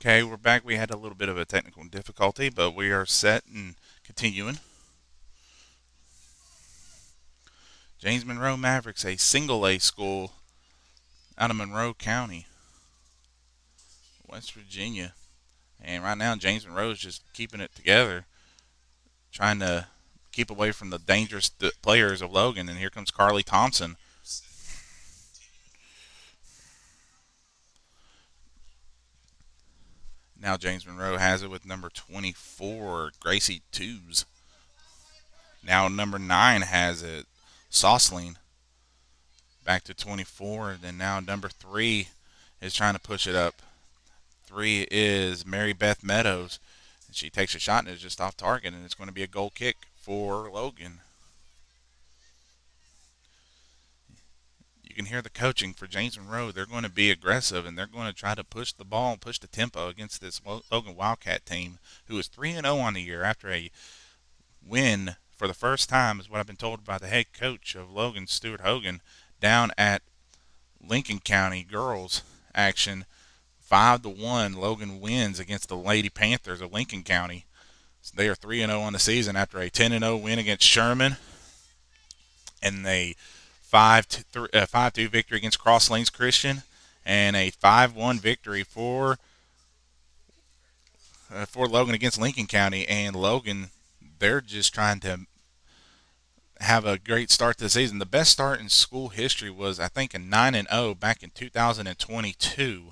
Okay, we're back. We had a little bit of a technical difficulty, but we are set and continuing. James Monroe Mavericks, a single A school out of Monroe County, West Virginia. And right now, James Monroe is just keeping it together, trying to keep away from the dangerous players of Logan. And here comes Carly Thompson. Now James Monroe has it with number 24, Gracie Tubes. Now number 9 has it, Sauceline. Back to 24. And then now number 3 is trying to push it up. 3 is Mary Beth Meadows. And she takes a shot and it's just off target, and it's going to be a goal kick for Logan. You can hear the coaching for James Monroe. They're going to be aggressive and they're going to try to push the ball and push the tempo against this Logan Wildcat team, who is 3-0 on the year after a win for the first time, is what I've been told by the head coach of Logan, Stuart Hogan, down at Lincoln County girls action. 5-1, Logan wins against the Lady Panthers of Lincoln County. So they are 3-0 on the season after a 10-0 win against Sherman and a 5-2 victory against Cross Lanes Christian, and a 5-1 victory for Logan against Lincoln County. And Logan, they're just trying to have a great start to the season. The best start in school history was, I think, a 9-0 back in 2022.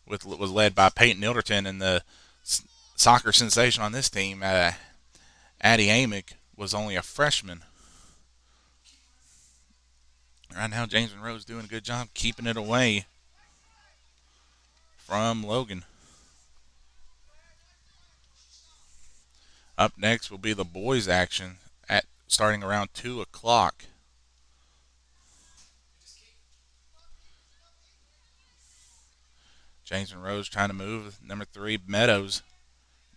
Was led by Peyton Ilderton, and the soccer sensation on this team, Addie Amick, was only a freshman. Right now, James Monroe is doing a good job keeping it away from Logan. Up next will be the boys' action at starting around 2 o'clock. James Monroe's trying to move. Number 3, Meadows,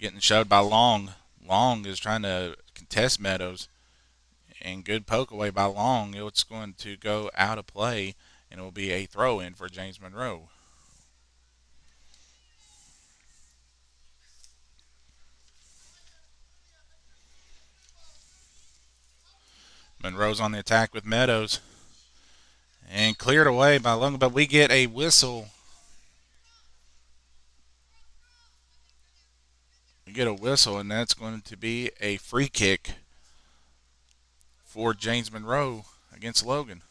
getting shoved by Long. Long is trying to contest Meadows, and good poke away by Long. It's going to go out of play, and it will be a throw in for James Monroe. Monroe's on the attack with Meadows, and cleared away by Logan, but we get a whistle. We get a whistle, and that's going to be a free kick for James Monroe against Logan.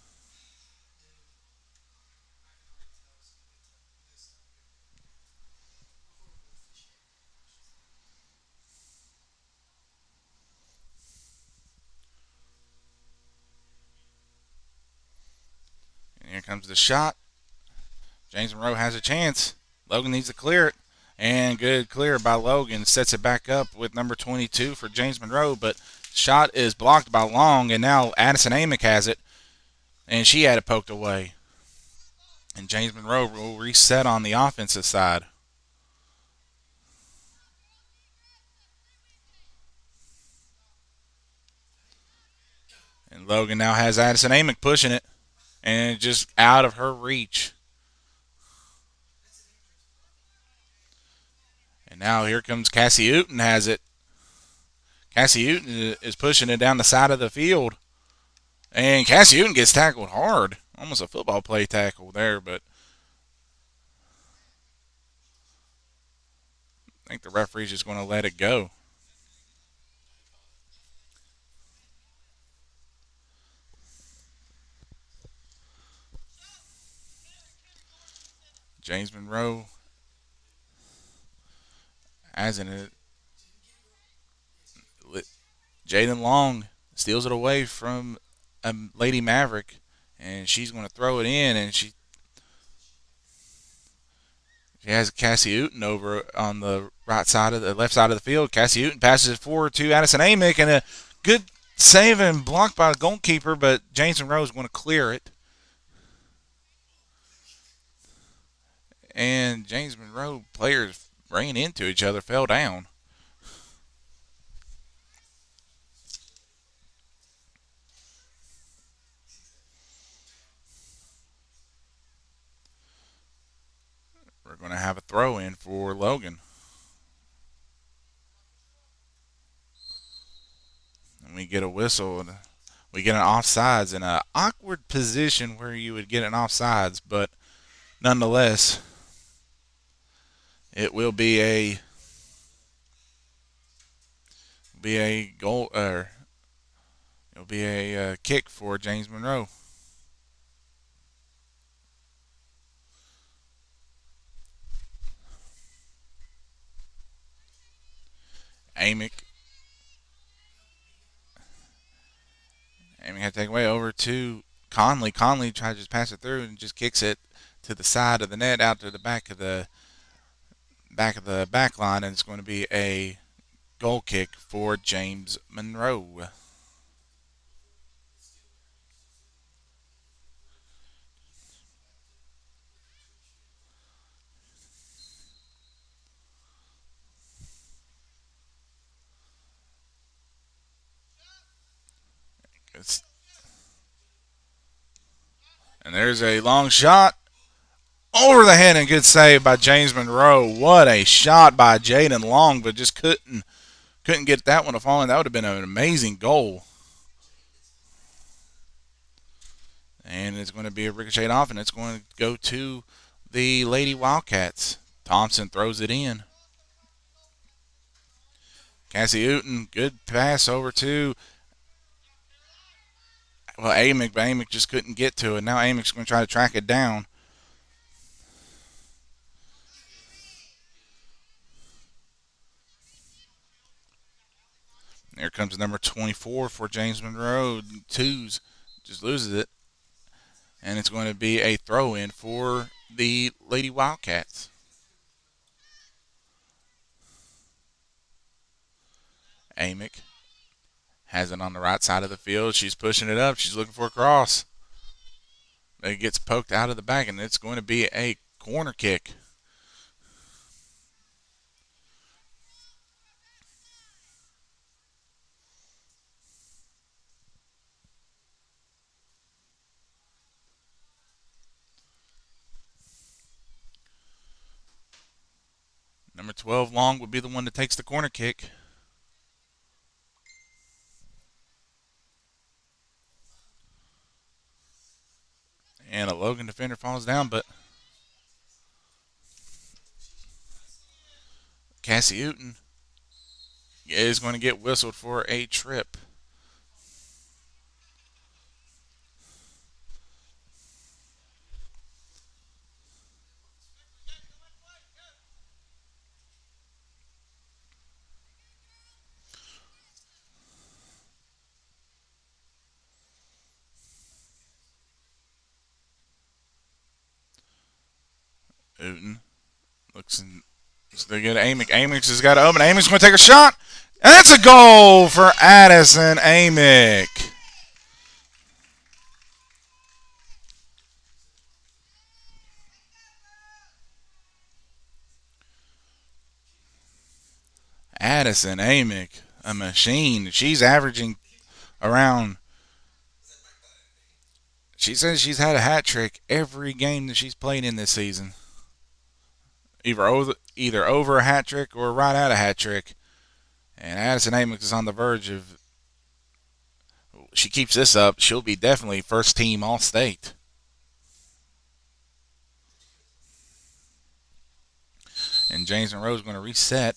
And here comes the shot. James Monroe has a chance. Logan needs to clear it. And good clear by Logan. Sets it back up with number 22 for James Monroe. But shot is blocked by Long. And now Addison Amick has it. And she had it poked away. And James Monroe will reset on the offensive side. And Logan now has Addison Amick pushing it. And just out of her reach. And now here comes Cassie Uten has it. Cassie Uten is pushing it down the side of the field. And Cassie Uten gets tackled hard. Almost a football play tackle there, but I think the referee's just going to let it go. James Monroe has it. Jaden Long steals it away from Lady Maverick, and she's going to throw it in, and she has Cassie Uten over on the left side of the field. Cassie Uten passes it forward to Addison Amick, and a good save and blocked by the goalkeeper, but James Monroe is going to clear it. And James Monroe players ran into each other, fell down. We're going to have a throw in for Logan. And we get a whistle. And we get an offsides in an awkward position where you would get an offsides, but nonetheless, it will be a goal, or it'll be a kick for James Monroe. Amick had to take away over to Conley. Conley tried to just pass it through and just kicks it to the side of the net, out to the back line, and it's going to be a goal kick for James Monroe. It's, and there's a long shot over the head, and good save by James Monroe. What a shot by Jaden Long, but just couldn't get that one to fall in. That would have been an amazing goal. And it's going to be a ricochet off, and it's going to go to the Lady Wildcats. Thompson throws it in. Cassie Uten, good pass over to Amick, but Amick just couldn't get to it. Now Amick's going to try to track it down. There comes number 24 for James Monroe. Twos just loses it. And it's going to be a throw in for the Lady Wildcats. Amick has it on the right side of the field. She's pushing it up. She's looking for a cross. It gets poked out of the back, and it's going to be a corner kick. Number 12, Long, would be the one that takes the corner kick. And a Logan defender falls down, but Cassie Uten is going to get whistled for a trip. Uten looks in. They get Amick. Amick has got to open. Amick's going to take a shot. And that's a goal for Addison Amick. Addison Amick, a machine. She's averaging around. She says she's had a hat trick every game that she's played in this season. Either over a hat trick or right at a hat trick. And Addison Amick is on the verge of. She keeps this up, she'll be definitely first team All State. And James Monroe is going to reset.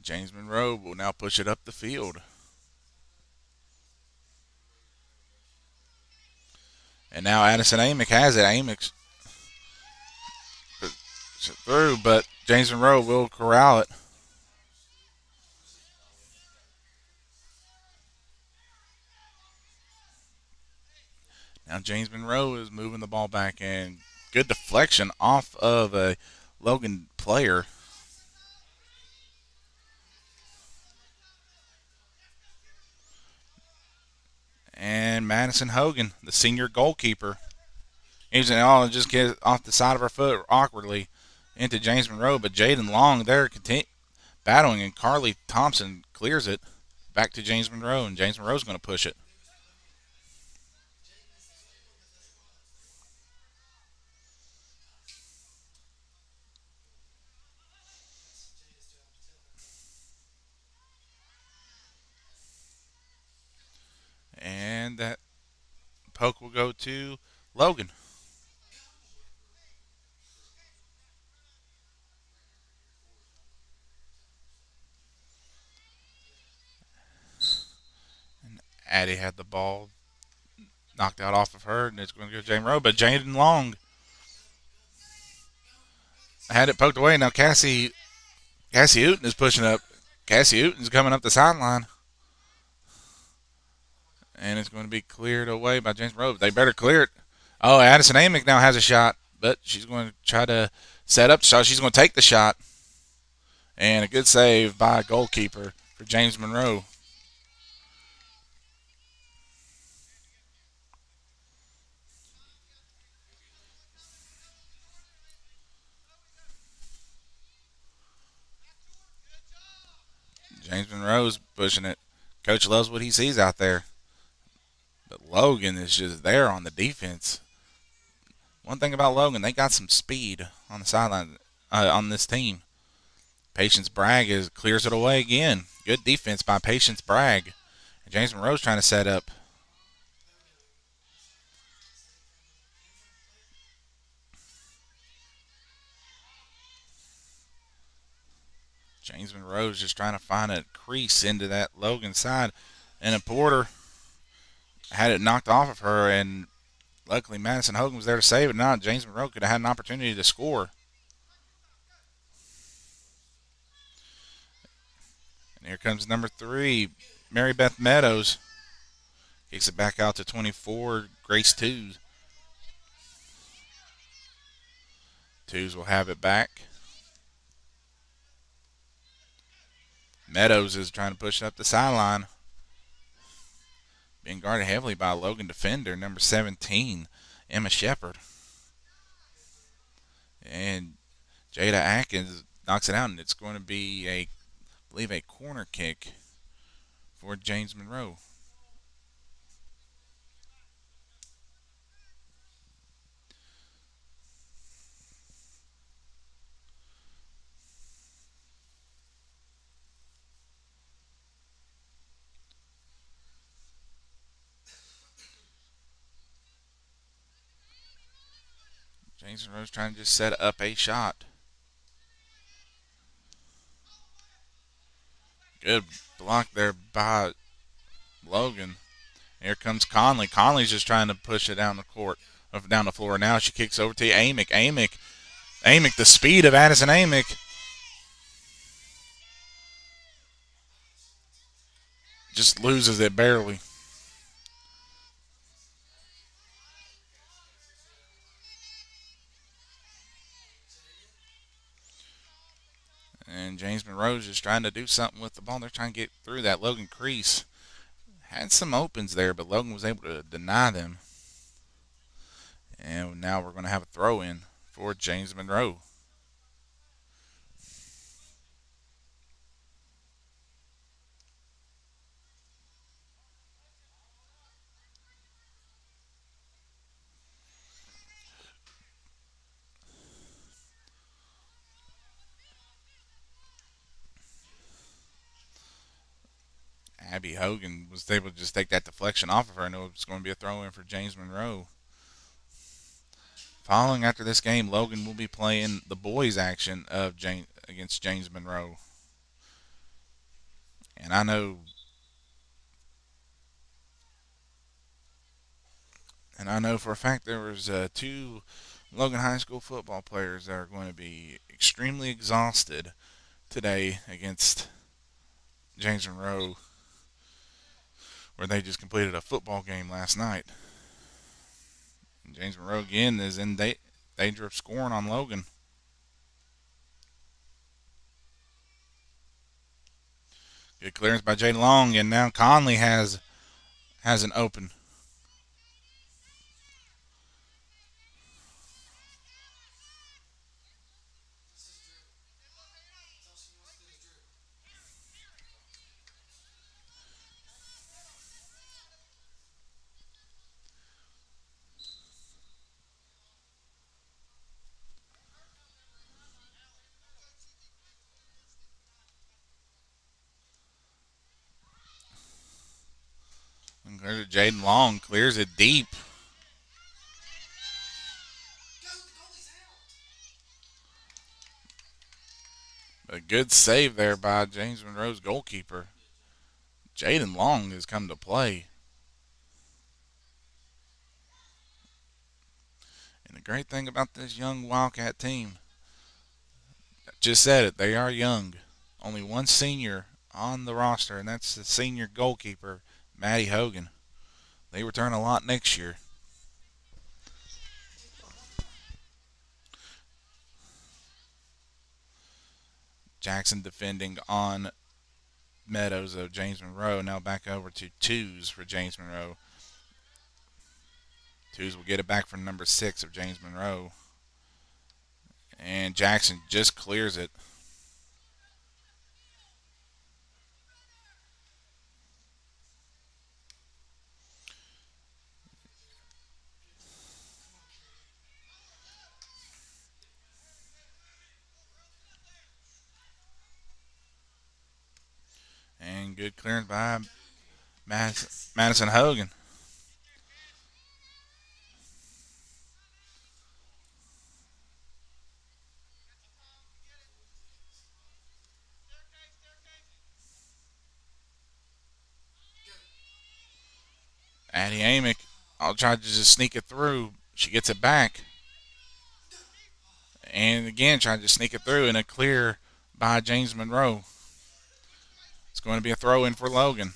James Monroe will now push it up the field. And now Addison Amick has it. Amick's through, but James Monroe will corral it. Now James Monroe is moving the ball back, and good deflection off of a Logan player. And Madison Hogan, the senior goalkeeper, he's just get off the side of her foot awkwardly into James Monroe, but Jaden Long there battling, and Carly Thompson clears it back to James Monroe, and James Monroe's going to push it. poke will go to Logan. Addie had the ball knocked out off of her, and it's going to go to Jane Rowe. But Jaden Long had it poked away. Now Cassie Uten is pushing up. Cassie Uten's coming up the sideline, and it's going to be cleared away by James Rowe. They better clear it. Oh, Addison Amick now has a shot, but she's going to try to set up the shot. She's going to take the shot, and a good save by a goalkeeper for James Monroe. James Monroe's pushing it. Coach loves what he sees out there. But Logan is just there on the defense. One thing about Logan, they got some speed on the sideline on this team. Patience Bragg clears it away again. Good defense by Patience Bragg. And James Monroe's trying to set up. James Monroe's just trying to find a crease into that Logan side. And a Porter had it knocked off of her, and luckily Madison Hogan was there to save it. Now James Monroe could have had an opportunity to score. And here comes number 3, Mary Beth Meadows. Kicks it back out to 24, Grace Twos. Twos will have it back. Meadows is trying to push it up the sideline. Being guarded heavily by a Logan defender, number 17, Emma Shepard. And Jada Atkins knocks it out, and it's going to be I believe, a corner kick for James Monroe. James Monroe's trying to just set up a shot. Good block there by Logan. Here comes Conley. Conley's just trying to push it down the court, down the floor. Now she kicks over to Amick. Amick, the speed of Addison Amick. Just loses it barely. And James Monroe's just trying to do something with the ball. They're trying to get through that Logan crease. Had some opens there, but Logan was able to deny them. And now we're going to have a throw in for James Monroe. Abby Hogan was able to just take that deflection off of her, and it was going to be a throw in for James Monroe. Following after this game, Logan will be playing the boys' action of against James Monroe. And I know for a fact there was 2 Logan High School football players that are going to be extremely exhausted today against James Monroe, where they just completed a football game last night. And James Monroe again is in danger of scoring on Logan. Good clearance by Jay Long, and now Conley has an open. There's Jaden Long, clears it deep. A good save there by James Monroe's goalkeeper. Jaden Long has come to play. And the great thing about this young Wildcat team, just said it, they are young. Only one senior on the roster, and that's the senior goalkeeper, Matty Hogan. They return a lot next year. Jackson defending on Meadows of James Monroe. Now back over to twos for James Monroe. Twos will get it back from number 6 of James Monroe. And Jackson just clears it. And good clearance by Madison Hogan. Addie Amick, I'll try to just sneak it through. She gets it back. And again, trying to sneak it through and a clear by James Monroe. It's going to be a throw in for Logan.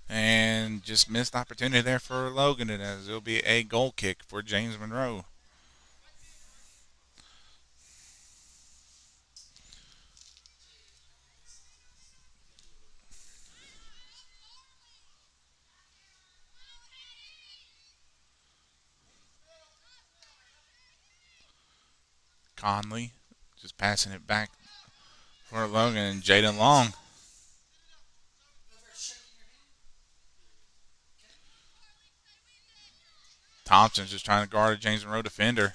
And just missed opportunity there for Logan, and as it'll be a goal kick for James Monroe. Conley just passing it back for Logan and Jaden Long. Thompson's just trying to guard a James Monroe defender.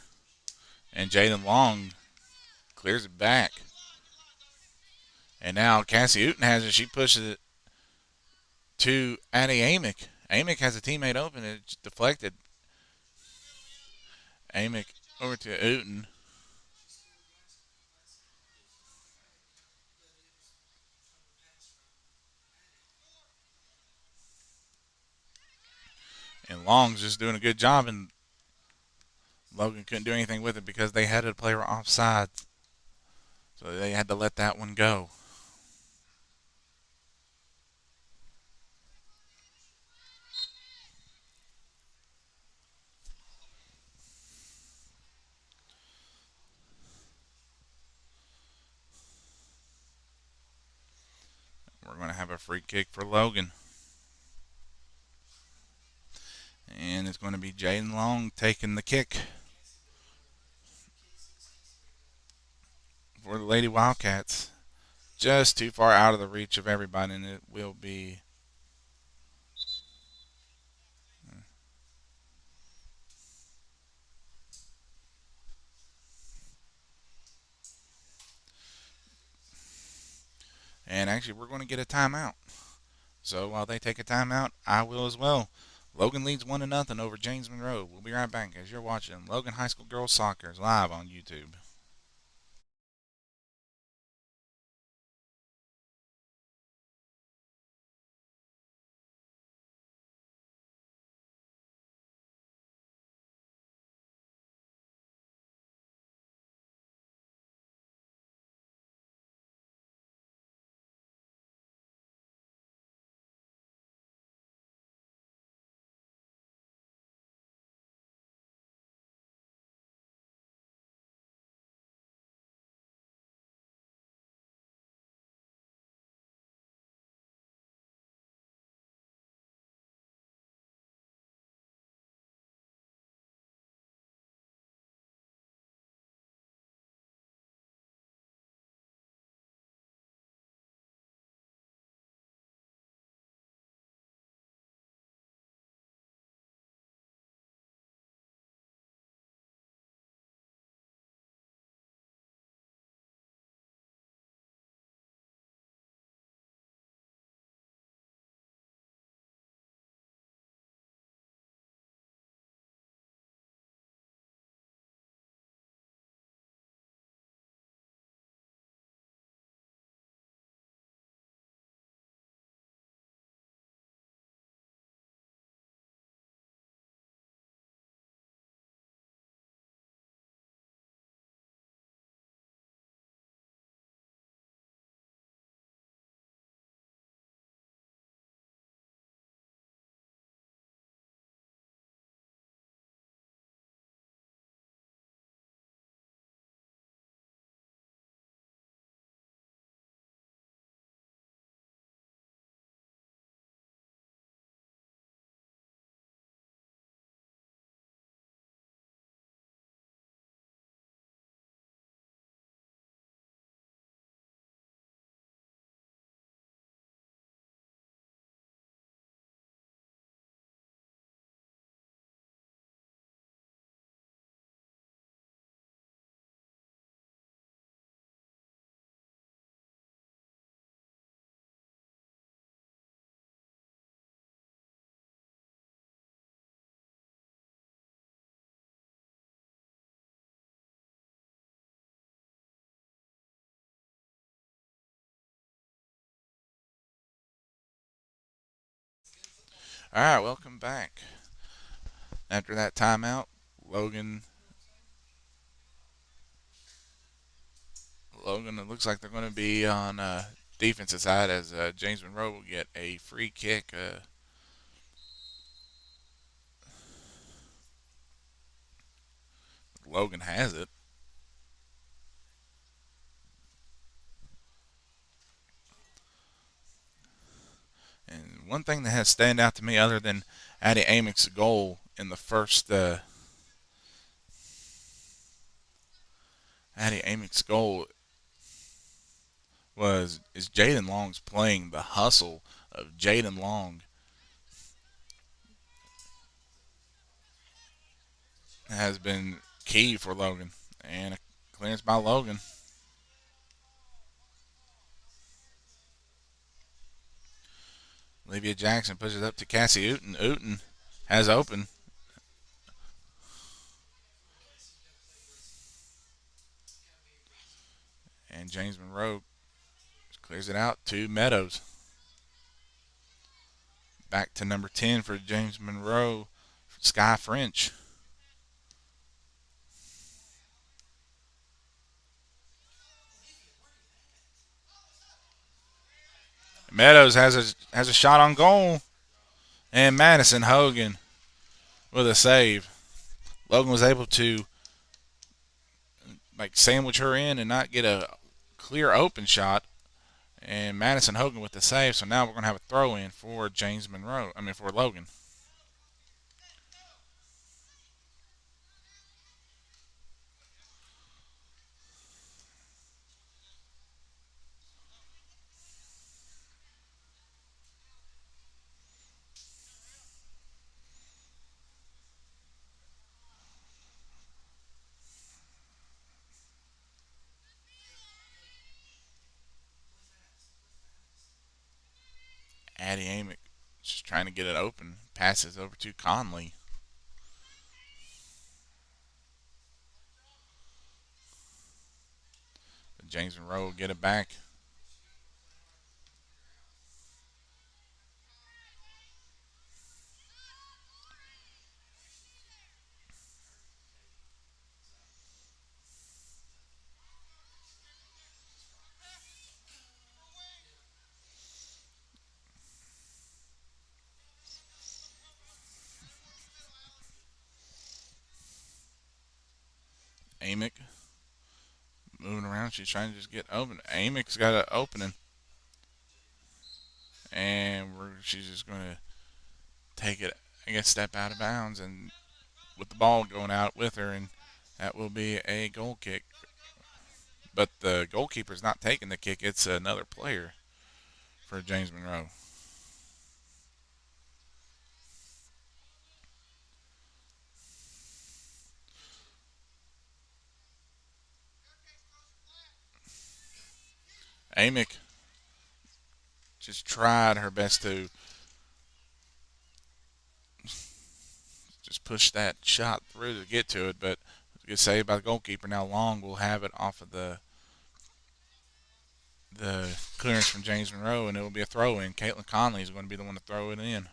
And Jaden Long clears it back. And now Cassie Uten has it. She pushes it to Addie Amick. Amick has a teammate open. It's deflected. Amick over to Uten. And Long's just doing a good job, and Logan couldn't do anything with it because they had a player offside. So they had to let that one go. We're going to have a free kick for Logan. And it's going to be Jaden Long taking the kick for the Lady Wildcats. Just too far out of the reach of everybody, and it will be. And actually, we're going to get a timeout. So while they take a timeout, I will as well. Logan leads 1-0 over James Monroe. We'll be right back as you're watching Logan High School Girls Soccer live on YouTube. All right, welcome back. After that timeout, Logan. Logan. It looks like they're going to be on defensive side as James Monroe will get a free kick. Logan has it. And one thing that has stand out to me, other than Addie Amick's goal in the first, Addie Amick's goal was is Jaden Long's playing the hustle of Jaden Long has been key for Logan. And a clearance by Logan. Olivia Jackson pushes up to Cassie Uten. Uten has open. And James Monroe clears it out to Meadows. Back to number 10 for James Monroe, Sky French. Meadows has a shot on goal. And Madison Hogan with a save. Logan was able to sandwich her in and not get a clear open shot. And Madison Hogan with the save. So now we're going to have a throw in for James Monroe. For Logan. Addie Amick just trying to get it open. Passes over to Conley. But James Monroe will get it back. Amick moving around. She's trying to just get open. Amick's got an opening. And she's just going to take it, I guess, step out of bounds. And with the ball going out with her. And that will be a goal kick. But the goalkeeper's not taking the kick. It's another player for James Monroe. Amick just tried her best to just push that shot through to get to it, but good save by the goalkeeper. Now Long will have it off of the clearance from James Monroe, and it will be a throw in. Caitlin Conley is going to be the one to throw it in.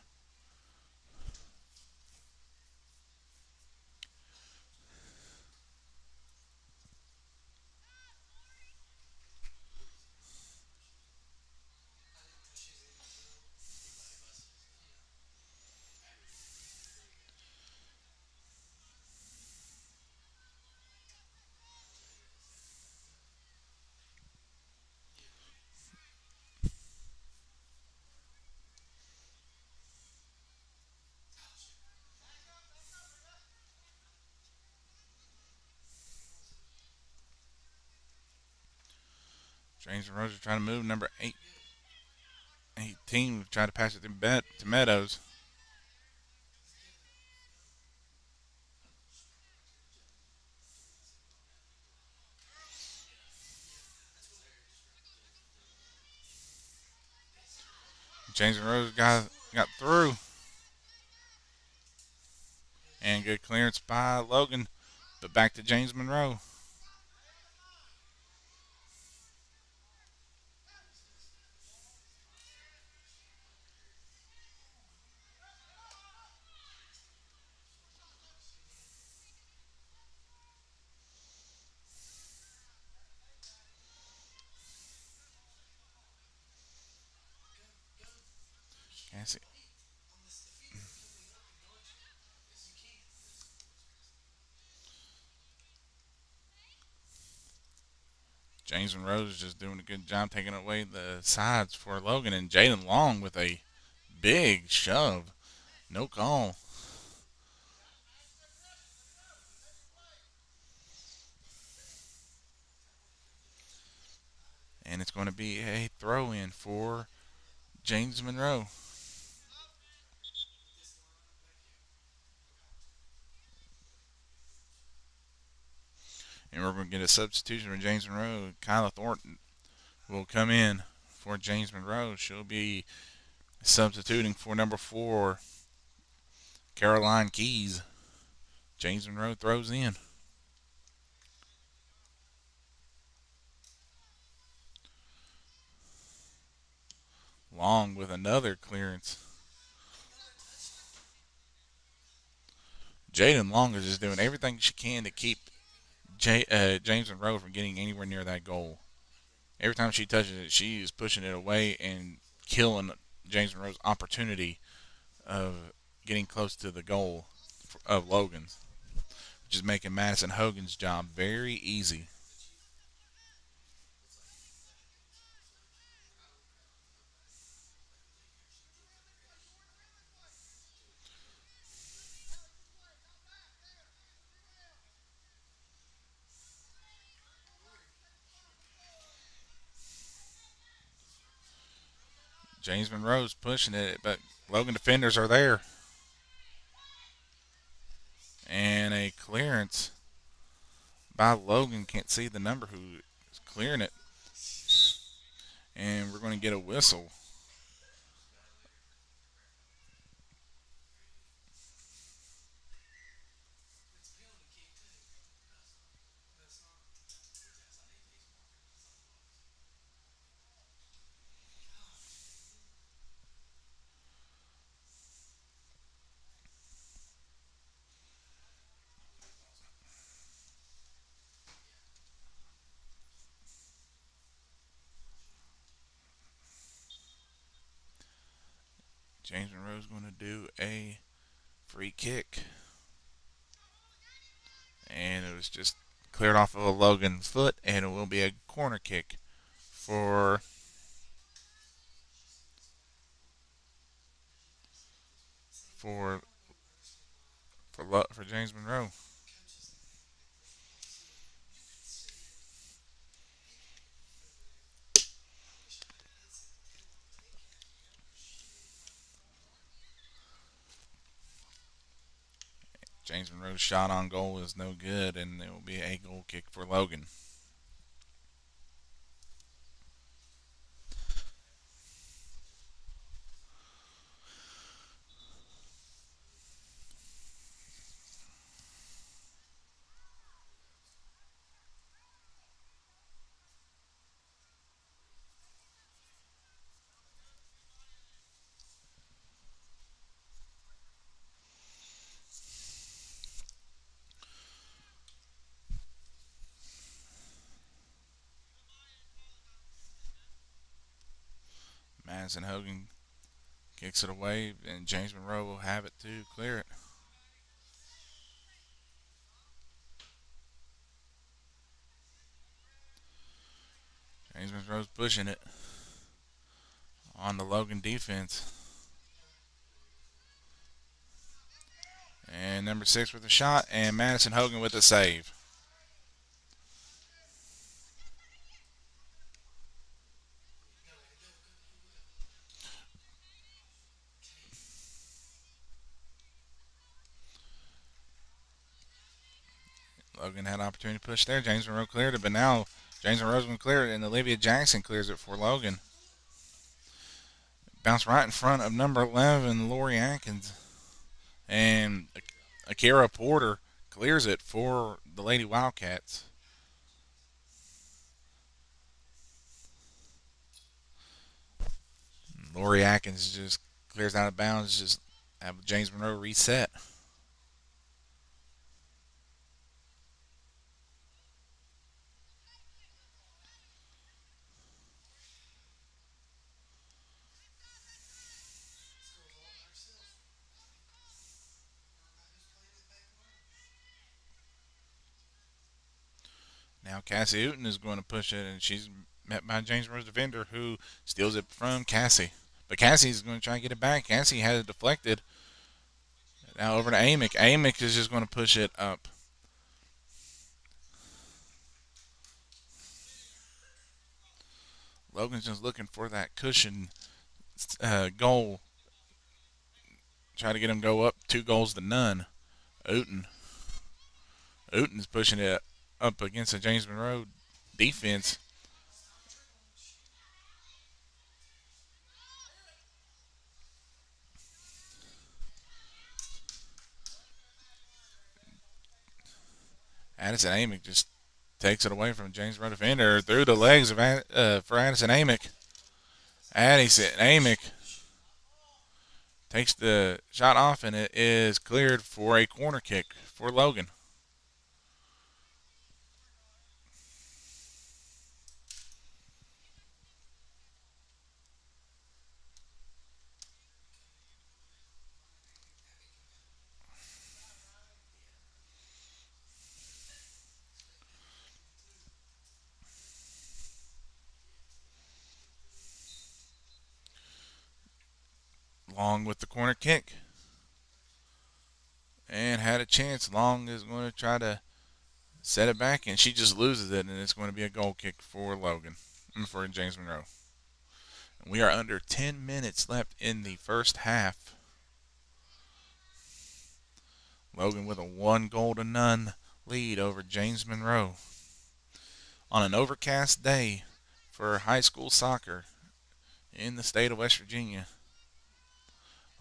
James Monroe is trying to move number 18, trying to pass it to Meadows. James Monroe got through. And good clearance by Logan, but back to James Monroe. Yes, James Monroe is just doing a good job taking away the sides for Logan, and Jaden Long with a big shove. No call. And it's going to be a throw in for James Monroe. And we're going to get a substitution for James Monroe. Kyla Thornton will come in for James Monroe. She'll be substituting for number 4, Caroline Keys. James Monroe throws in. Long with another clearance. Jaden Long is just doing everything she can to keep James Monroe from getting anywhere near that goal. Every time she touches it, she is pushing it away and killing James Monroe's opportunity of getting close to the goal of Logan's, which is making Madison Hogan's job very easy. James Monroe's pushing it, but Logan defenders are there. And a clearance by Logan. Can't see the number who is clearing it. And we're going to get a whistle. James Monroe's going to do a free kick. And it was just cleared off of Logan's foot, and it will be a corner kick for for for James Monroe. James Monroe's shot on goal is no good, and it will be a goal kick for Logan. Madison Hogan kicks it away, and James Monroe will have it to clear it. James Monroe's pushing it on the Logan defense. And number 6 with a shot, and Madison Hogan with a save. Logan had an opportunity to push there. James Monroe cleared it, but now James Monroe's going to clear it, and Olivia Jackson clears it for Logan. Bounce right in front of number 11, Lori Atkins. And Akira Porter clears it for the Lady Wildcats. Lori Atkins just clears out of bounds, just have James Monroe reset. Now Cassie Uten is going to push it, and she's met by James Monroe's defender, who steals it from Cassie. But Cassie's going to try and get it back. Cassie had it deflected. Now over to Amick. Amick is just going to push it up. Logan's just looking for that cushion goal. Try to get him go up 2-0. Uten. Uten's pushing it up against the James Monroe defense. Addison Amick just takes it away from James Monroe defender through the legs of for Addison Amick. Addison Amick takes the shot off, and it is cleared for a corner kick for Logan. Long with the corner kick. And had a chance. Long is going to try to set it back, and she just loses it, and it's going to be a goal kick for Logan, for James Monroe. And we are under 10 minutes left in the first half. Logan with a 1-0 lead over James Monroe. On an overcast day for high school soccer in the state of West Virginia.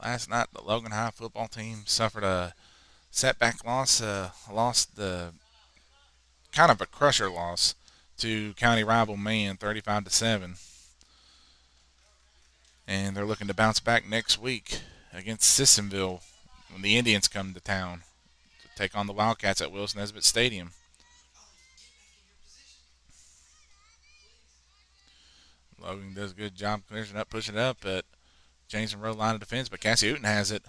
Last night, the Logan High football team suffered a setback loss, lost the kind of a crusher loss to county rival Man, 35-7. And they're looking to bounce back next week against Sissonville when the Indians come to town to take on the Wildcats at Wilson Nesbitt Stadium. Logan does a good job clearing up, pushing it up, but James Monroe line of defense, but Cassie Uten has it.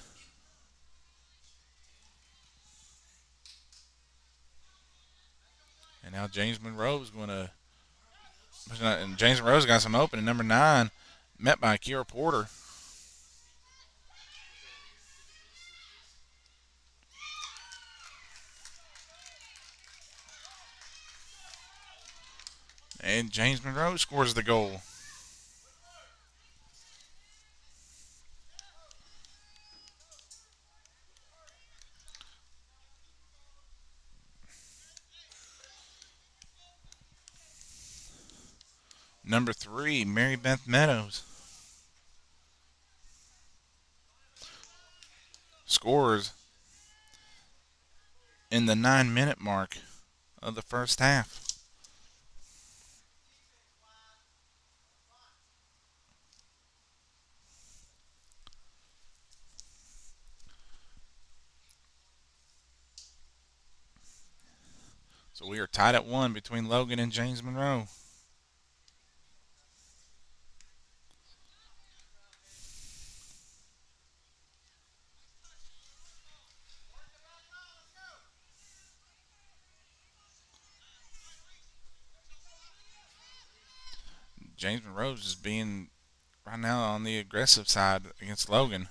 And now James Monroe is going to, and James Monroe's got some open, and number 9, met by Kira Porter. And James Monroe scores the goal. Number 3, Mary Beth Meadows scores in the 9-minute mark of the first half. So we are tied at 1 between Logan and James Monroe. James Monroe is being right now on the aggressive side against Logan.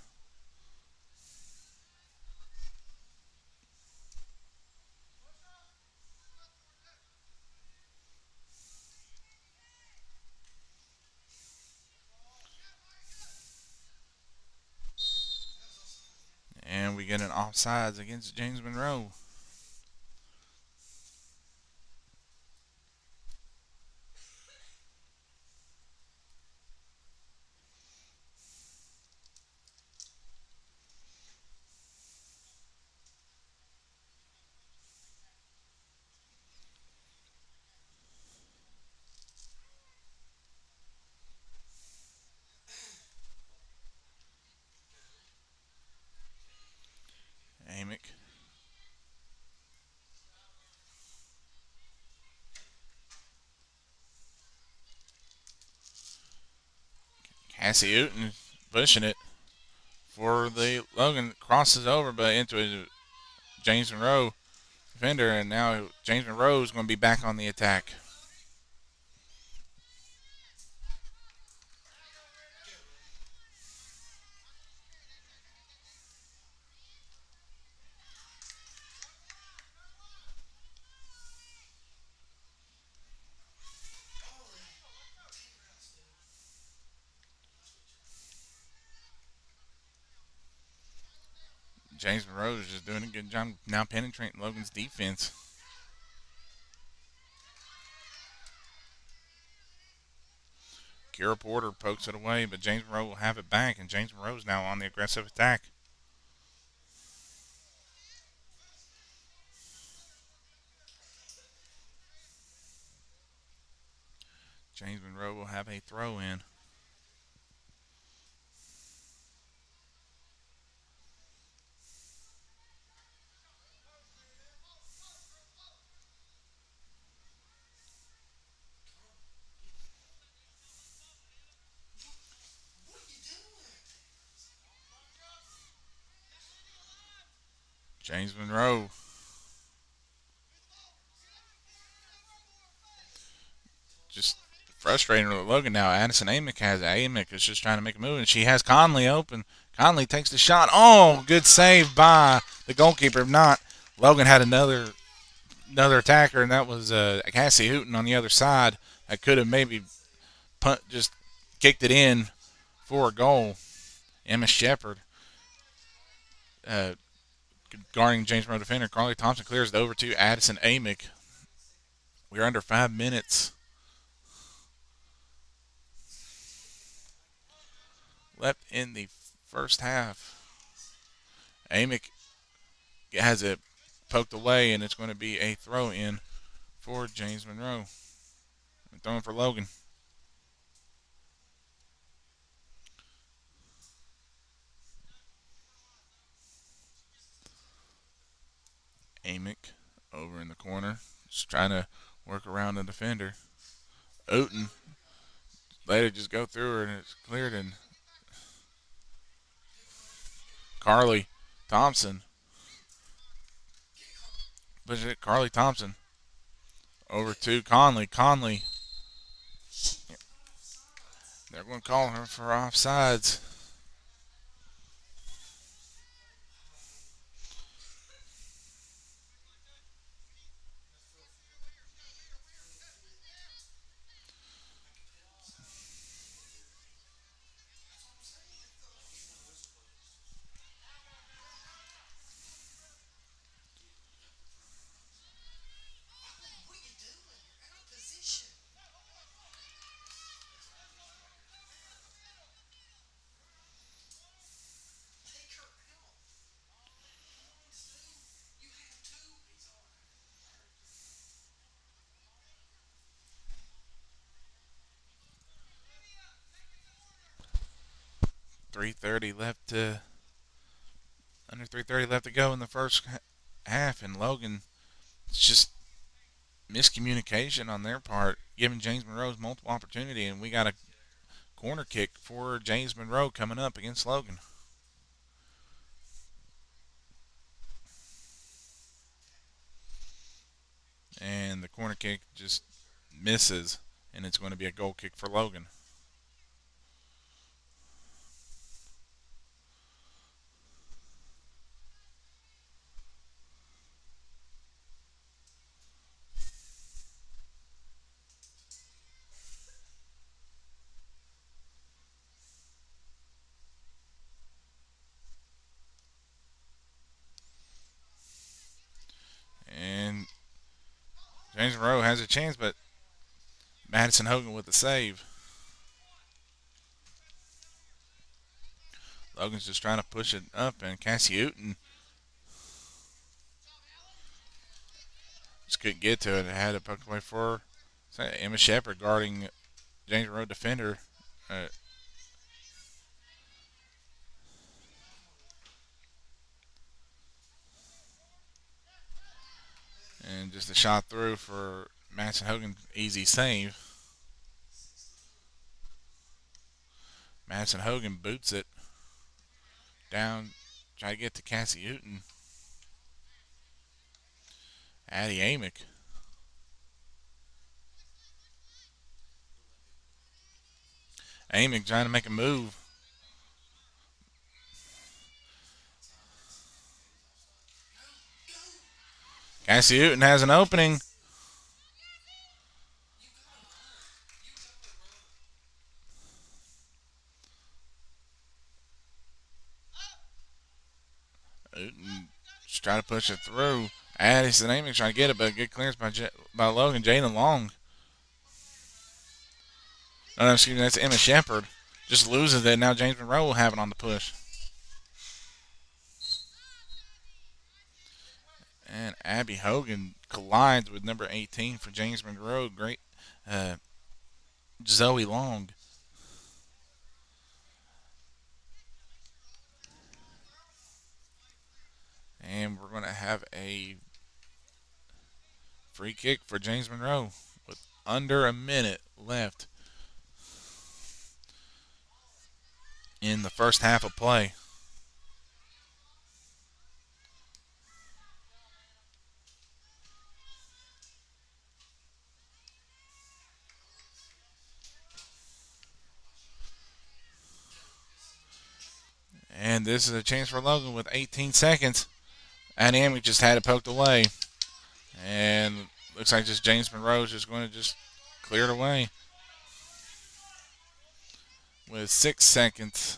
And we get an offsides against James Monroe. Amick. Cassie Uten pushing it for the Logan, crosses over but into James Monroe defender, and now James Monroe is going to be back on the attack. James Monroe is just doing a good job now penetrating Logan's defense. Kira Porter pokes it away, but James Monroe will have it back, and James Monroe is now on the aggressive attack. James Monroe will have a throw in. James Monroe just frustrating with Logan now. Addison Amick has it. Amick is just trying to make a move, and she has Conley open. Conley takes the shot. Oh, good save by the goalkeeper. If not, Logan had another attacker, and that was Cassie Hooten on the other side. That could have maybe just kicked it in for a goal. Emma Shepard uh, guarding James Monroe defender. Carly Thompson clears it over to Addison Amick. We're under 5 minutes left in the first half. Amick has it poked away, and it's going to be a throw in for James Monroe. Throwing for Logan. Amick over in the corner, just trying to work around the defender. Hooten let it just go through her, and it's cleared. And Carly Thompson pushes it. Carly Thompson over to Conley. Conley, they're going to call her for offsides. Under 3:30 left to go in the first half, and Logan, it's just miscommunication on their part, giving James Monroe's multiple opportunity, and we got a corner kick for James Monroe coming up against Logan. And the corner kick just misses, and it's going to be a goal kick for Logan. And James Monroe has a chance, but Madison Hogan with the save. Logan's just trying to push it up, and Cassie Hooten just couldn't get to it. It had it poked away for Emma Shepard guarding James Monroe defender. Uh, and just a shot through for Madison Hogan. Easy save. Madison Hogan boots it down, try to get to Cassie Hooten. Addie Amick. Amick trying to make a move. Cassie Hooten has an opening. Hooten just trying to push it through. Addison Amick trying to get it, but good clearance by Logan. Jalen Long. Oh, no, excuse me, that's Emma Shepard. Just loses it. Now James Monroe will have it on the push. And Abby Hogan collides with number 18 for James Monroe. Great. Uh, Zoe Long. And we're going to have a free kick for James Monroe with under a minute left in the first half of play. And this is a chance for Logan with 18 seconds. And Amick just had it poked away. And looks like just James Monroe is just going to just clear it away with 6 seconds.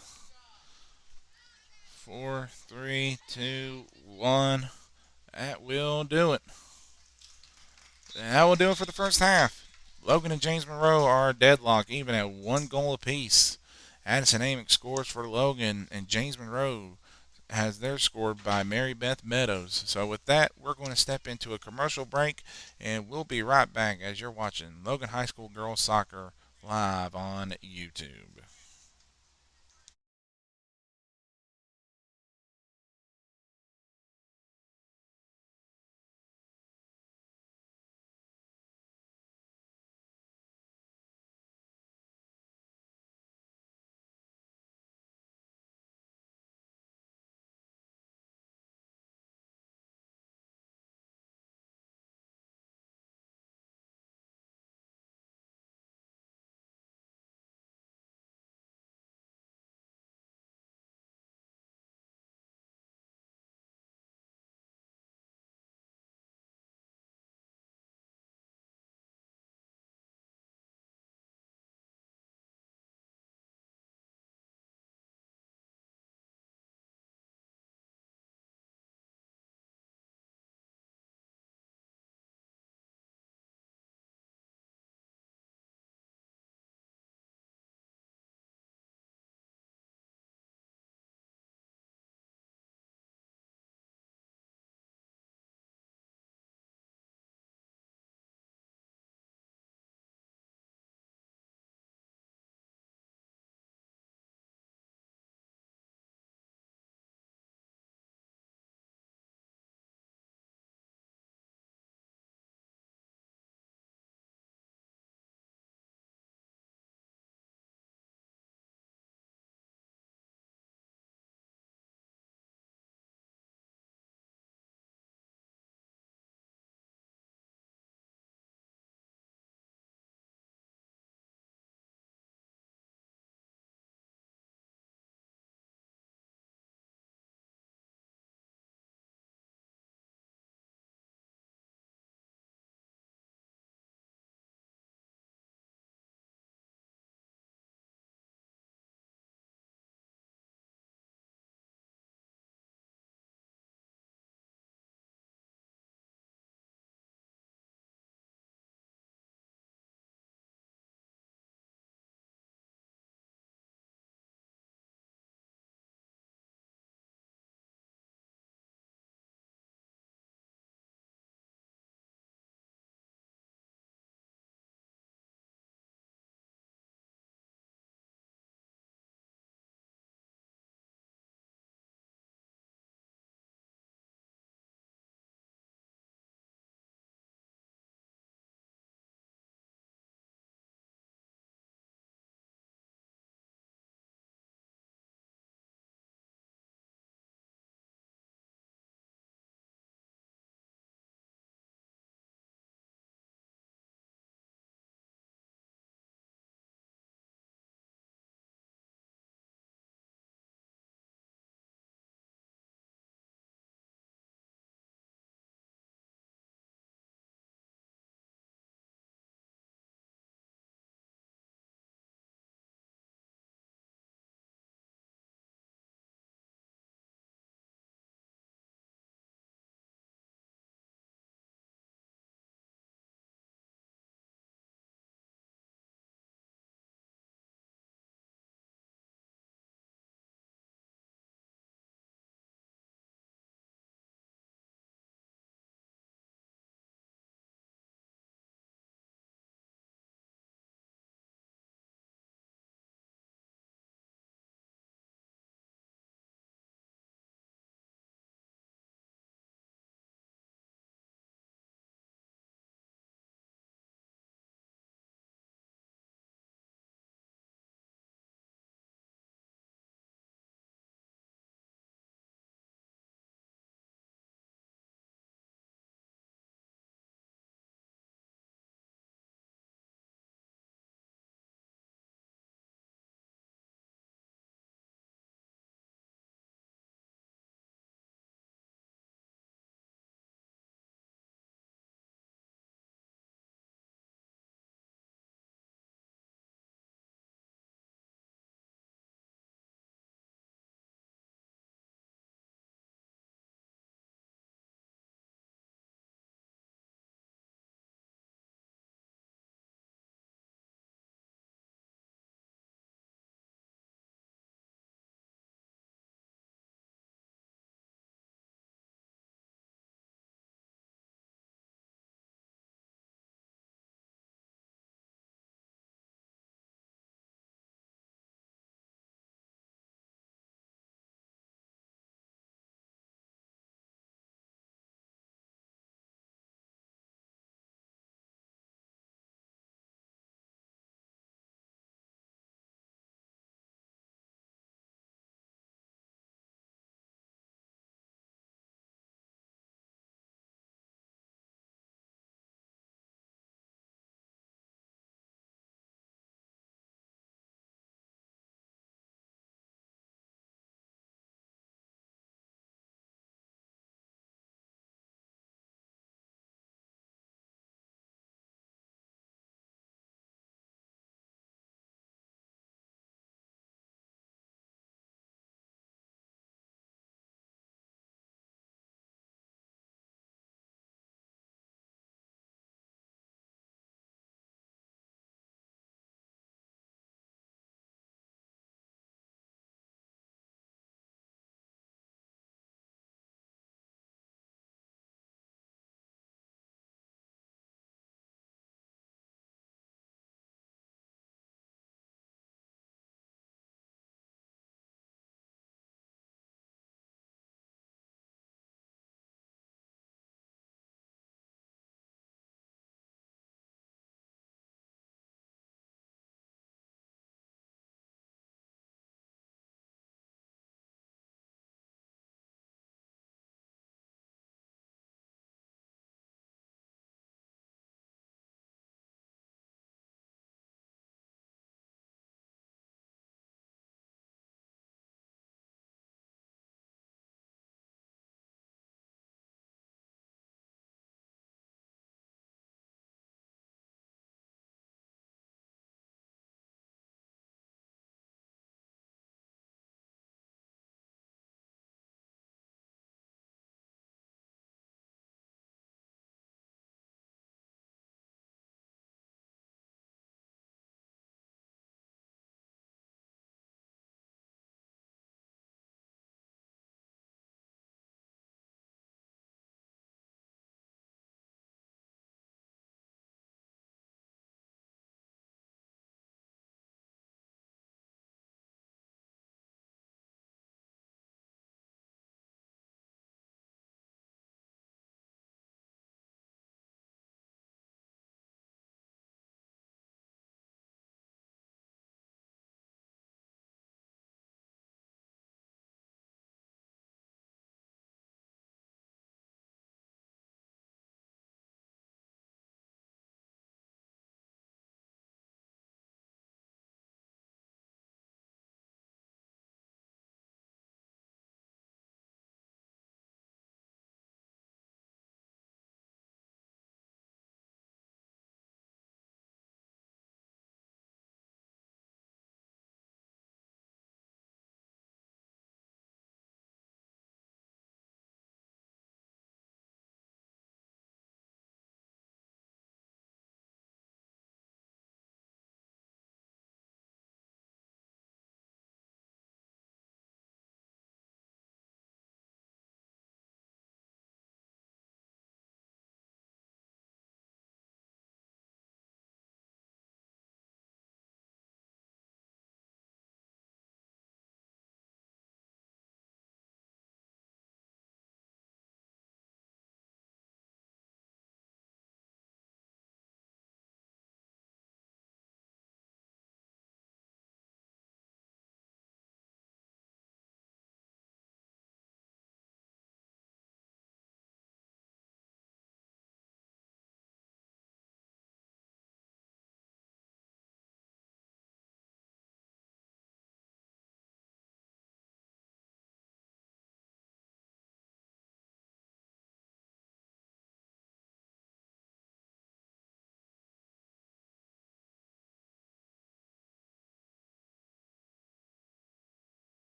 4, 3, 2, 1. That will do it. That will do it for the first half. Logan and James Monroe are deadlocked, even at 1 goal apiece. Addison Amick scores for Logan, and James Monroe has their scored by Mary Beth Meadows. So with that, we're going to step into a commercial break, and we'll be right back as you're watching Logan High School Girls Soccer live on YouTube.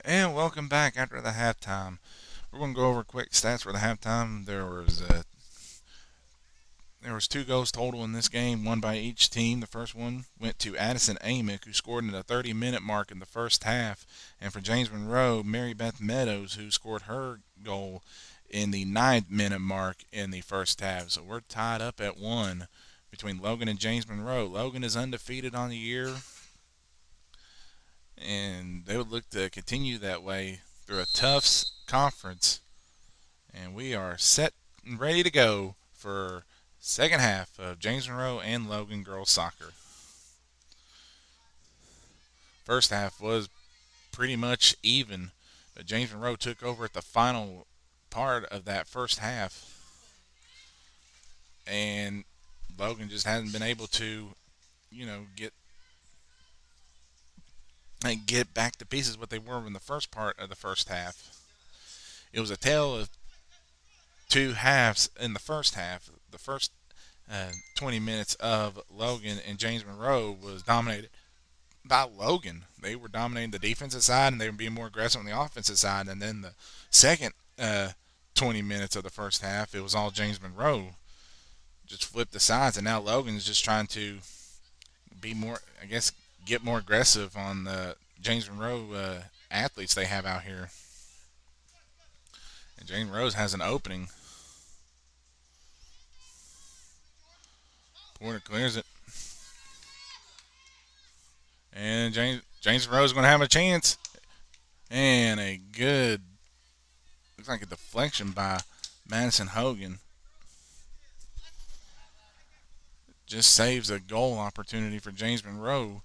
And welcome back after the halftime. We're going to go over quick stats for the halftime. There was two goals total in this game, one by each team. The first one went to Addison Amick, who scored in the 30-minute mark in the first half, and for James Monroe, Mary Beth Meadows, who scored her goal in the 9th-minute mark in the first half. So we're tied up at 1 between Logan and James Monroe. Logan is undefeated on the year, and they would look to continue that way through a tough conference. And we are set and ready to go for second half of James Monroe and Logan girls soccer. First half was pretty much even, but James Monroe took over at the final part of that first half, and Logan just hasn't been able to, get get back to pieces what they were in the first part of the first half. It was a tale of two halves in the first half. The first 20 minutes of Logan and James Monroe was dominated by Logan. They were dominating the defensive side and they were being more aggressive on the offensive side. And then the second 20 minutes of the first half, it was all James Monroe. Just flipped the sides, and now Logan's just trying to be more, I guess, get more aggressive on the James Monroe athletes they have out here. And James Monroe has an opening. Porter clears it. And James Monroe's going to have a chance. And a good, looks like a deflection by Madison Hogan. Just saves a goal opportunity for James Monroe.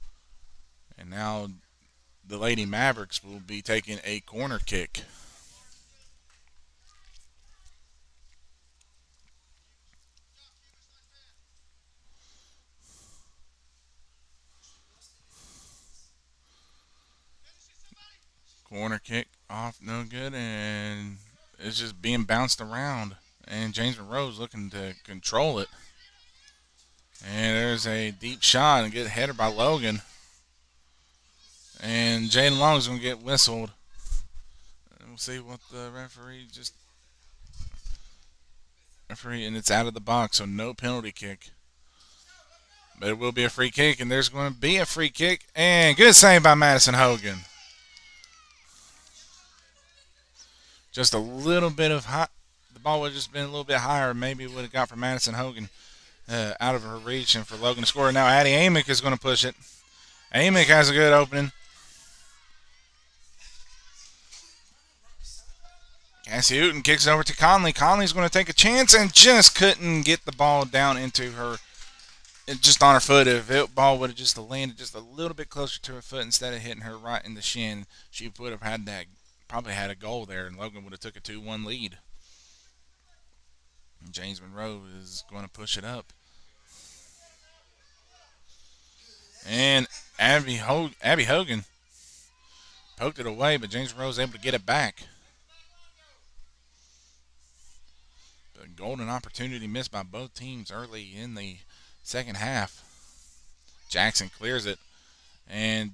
And now the Lady Mavericks will be taking a corner kick. Corner kick off, no good, and it's just being bounced around. And James Monroe's looking to control it. And there's a deep shot and good header by Logan. And Jaden Long's going to get whistled. And we'll see what the referee, and it's out of the box, so no penalty kick. But it will be a free kick, and there's going to be a free kick. And good save by Madison Hogan. Just a little bit of high. The ball would have just been a little bit higher. Maybe it would have got for Madison Hogan out of her reach and for Logan to score. Now Addie Amick is going to push it. Amick has a good opening. Cassie Hooten kicks it over to Conley. Conley's going to take a chance and just couldn't get the ball down into her, just on her foot. If the ball would have just landed just a little bit closer to her foot instead of hitting her right in the shin, she would have had that, probably had a goal there, and Logan would have took a 2-1 lead. And James Monroe is going to push it up. And Abby Hogan poked it away, but James Monroe was able to get it back. A golden opportunity missed by both teams early in the second half. Jackson clears it, and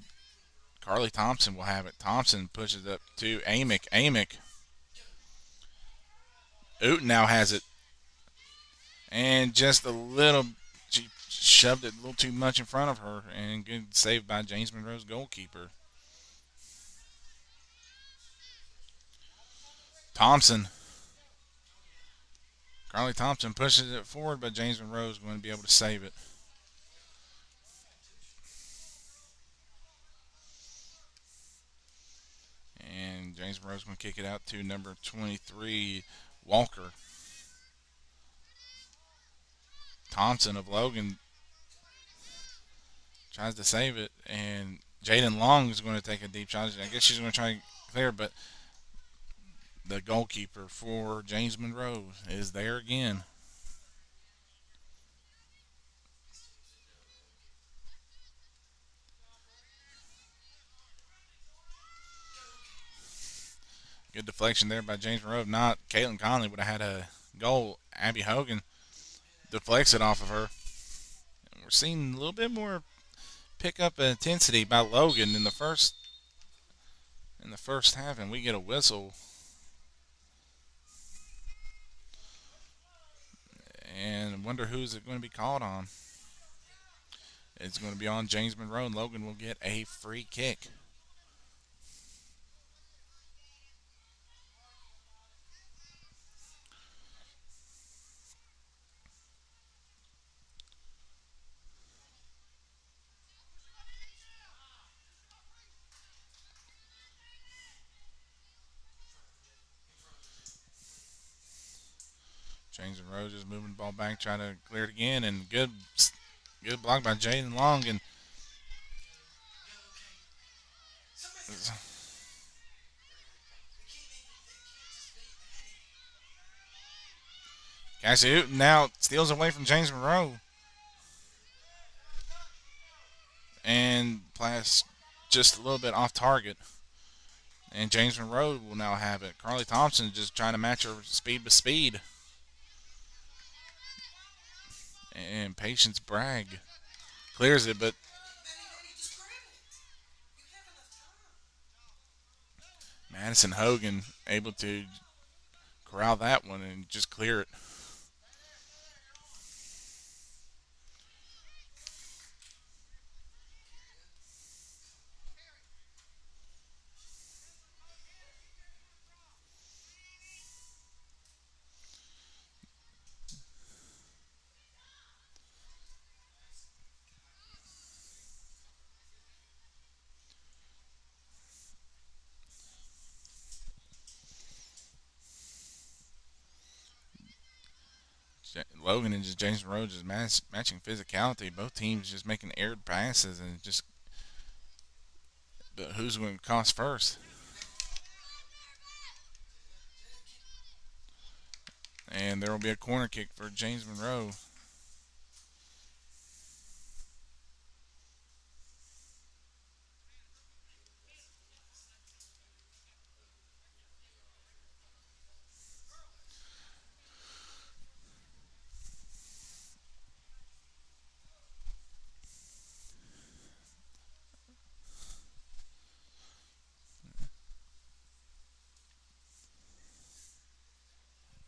Carly Thompson will have it. Thompson pushes it up to Amick. Uten now has it. And just a little, she shoved it a little too much in front of her, and good save by James Monroe's goalkeeper. Thompson. Carly Thompson pushes it forward, but James Monroe is going to be able to save it. And James Monroe is going to kick it out to number 23, Walker. Thompson of Logan tries to save it, and Jaden Long is going to take a deep shot. I guess she's going to try to clear, but the goalkeeper for James Monroe is there again. Good deflection there by James Monroe. If not, Caitlin Conley would have had a goal. Abby Hogan deflects it off of her. And we're seeing a little bit more pick up intensity by Logan in the first in the first half, and we get a whistle. And wonder who's it going to be called on. It's going to be on James Monroe, and Logan will get a free kick. James Monroe just moving the ball back, trying to clear it again, and good block by Jaden Long. And Cassie Hooten now steals away from James Monroe. And pass just a little bit off target. And James Monroe will now have it. Carly Thompson just trying to match her speed with speed. And Patience Bragg clears it, but Madison Hogan able to corral that one and just clear it. Logan and just James Monroe just matching physicality. Both teams just making aired passes and just but who's going to cost first? And there will be a corner kick for James Monroe.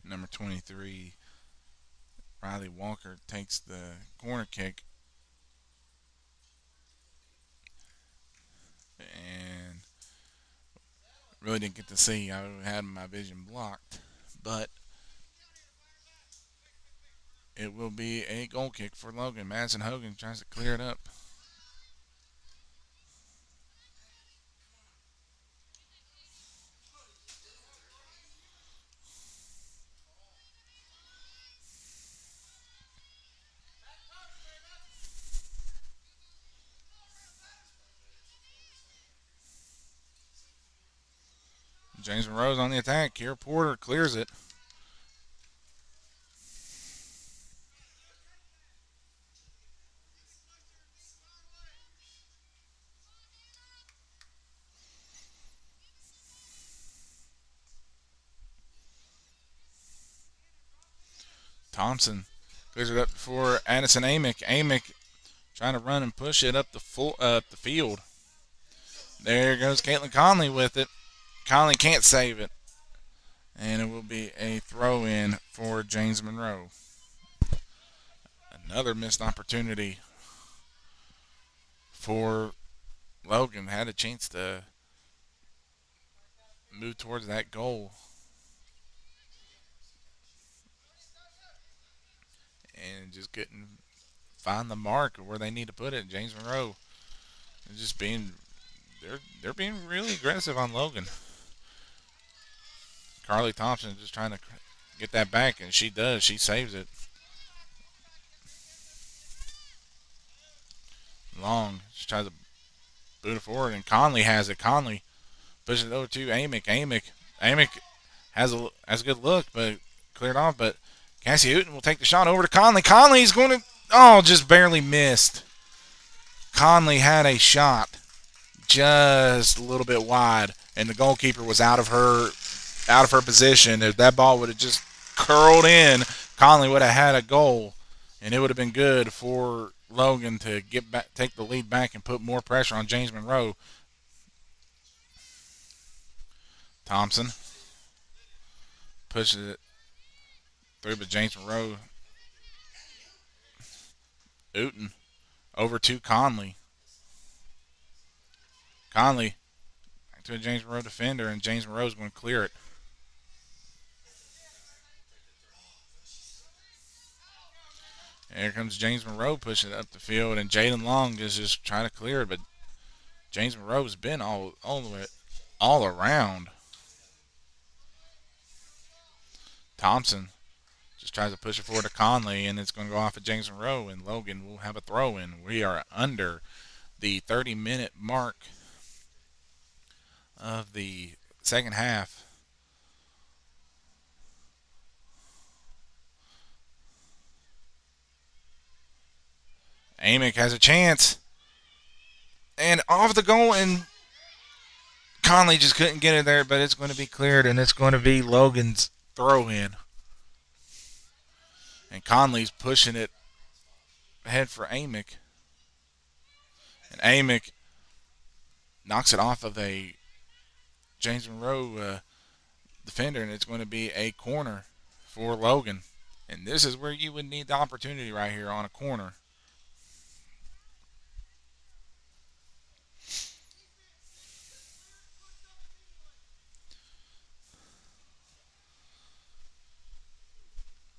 Number 23, Riley Walker takes the corner kick. And really didn't get to see. I had my vision blocked. But it will be a goal kick for Logan. Madison Hogan tries to clear it up. James Monroe's on the attack. Kiera Porter clears it. Thompson clears it up for Addison Amick. Amick trying to run and push it up the field. There goes Caitlin Conley with it. Conley can't save it. And it will be a throw in for James Monroe. Another missed opportunity for Logan. Had a chance to move towards that goal. And just couldn't find the mark of where they need to put it. James Monroe is just being they're being really aggressive on Logan. Carly Thompson is just trying to get that back, and she does. She saves it. Long. She tries to boot it forward, and Conley has it. Conley pushes it over to Amick. Amick has a good look, but cleared off. But Cassie Hooten will take the shot over to Conley. Conley's going to just barely missed. Conley had a shot just a little bit wide, and the goalkeeper was out of her position. If that ball would have just curled in, Conley would have had a goal, and it would have been good for Logan to get back, take the lead back, and put more pressure on James Monroe. Thompson pushes it through, but James Monroe. Uten over to Conley. Conley back to a James Monroe defender, and James Monroe's going to clear it. And here comes James Monroe pushing it up the field, and Jaden Long is just trying to clear it, but James Monroe's been all around. Thompson just tries to push it forward to Conley, and it's going to go off at James Monroe, and Logan will have a throw in. We are under the 30-minute mark of the second half. Amick has a chance. And off the goal, and Conley just couldn't get it there, but it's going to be cleared, and it's going to be Logan's throw in. And Conley's pushing it ahead for Amick. And Amick knocks it off of a James Monroe defender, and it's going to be a corner for Logan. And this is where you would need the opportunity right here on a corner.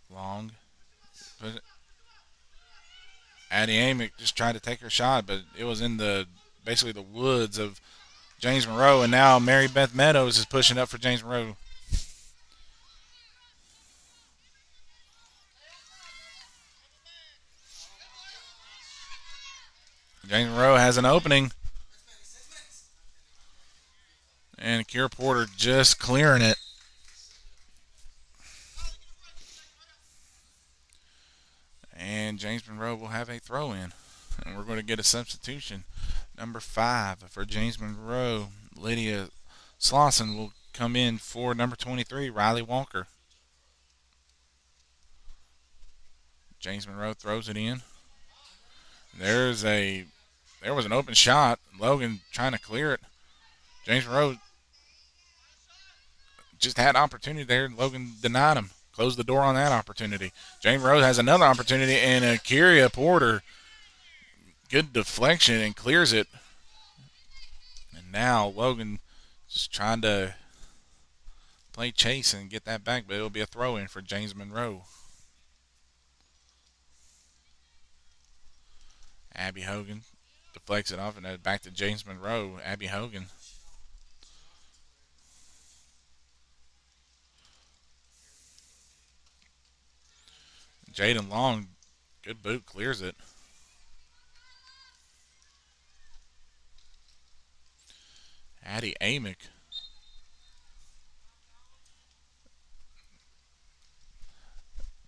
Long. Addie Amick just tried to take her shot, but it was in basically the woods of James Monroe, and now Mary Beth Meadows is pushing up for James Monroe. James Monroe has an opening. And Kira Porter just clearing it. And James Monroe will have a throw in. And we're going to get a substitution. Number 5 for James Monroe, Lydia Slauson will come in for number 23, Riley Walker. James Monroe throws it in. There was an open shot. Logan trying to clear it. James Monroe just had opportunity there. Logan denied him. Closed the door on that opportunity. James Monroe has another opportunity, and Kira Porter, good deflection, and clears it. And now Logan just trying to play chase and get that back, but it'll be a throw in for James Monroe. Abby Hogan deflects it off, and then back to James Monroe. Abby Hogan. Jaden Long, good boot, clears it. Addie Amick.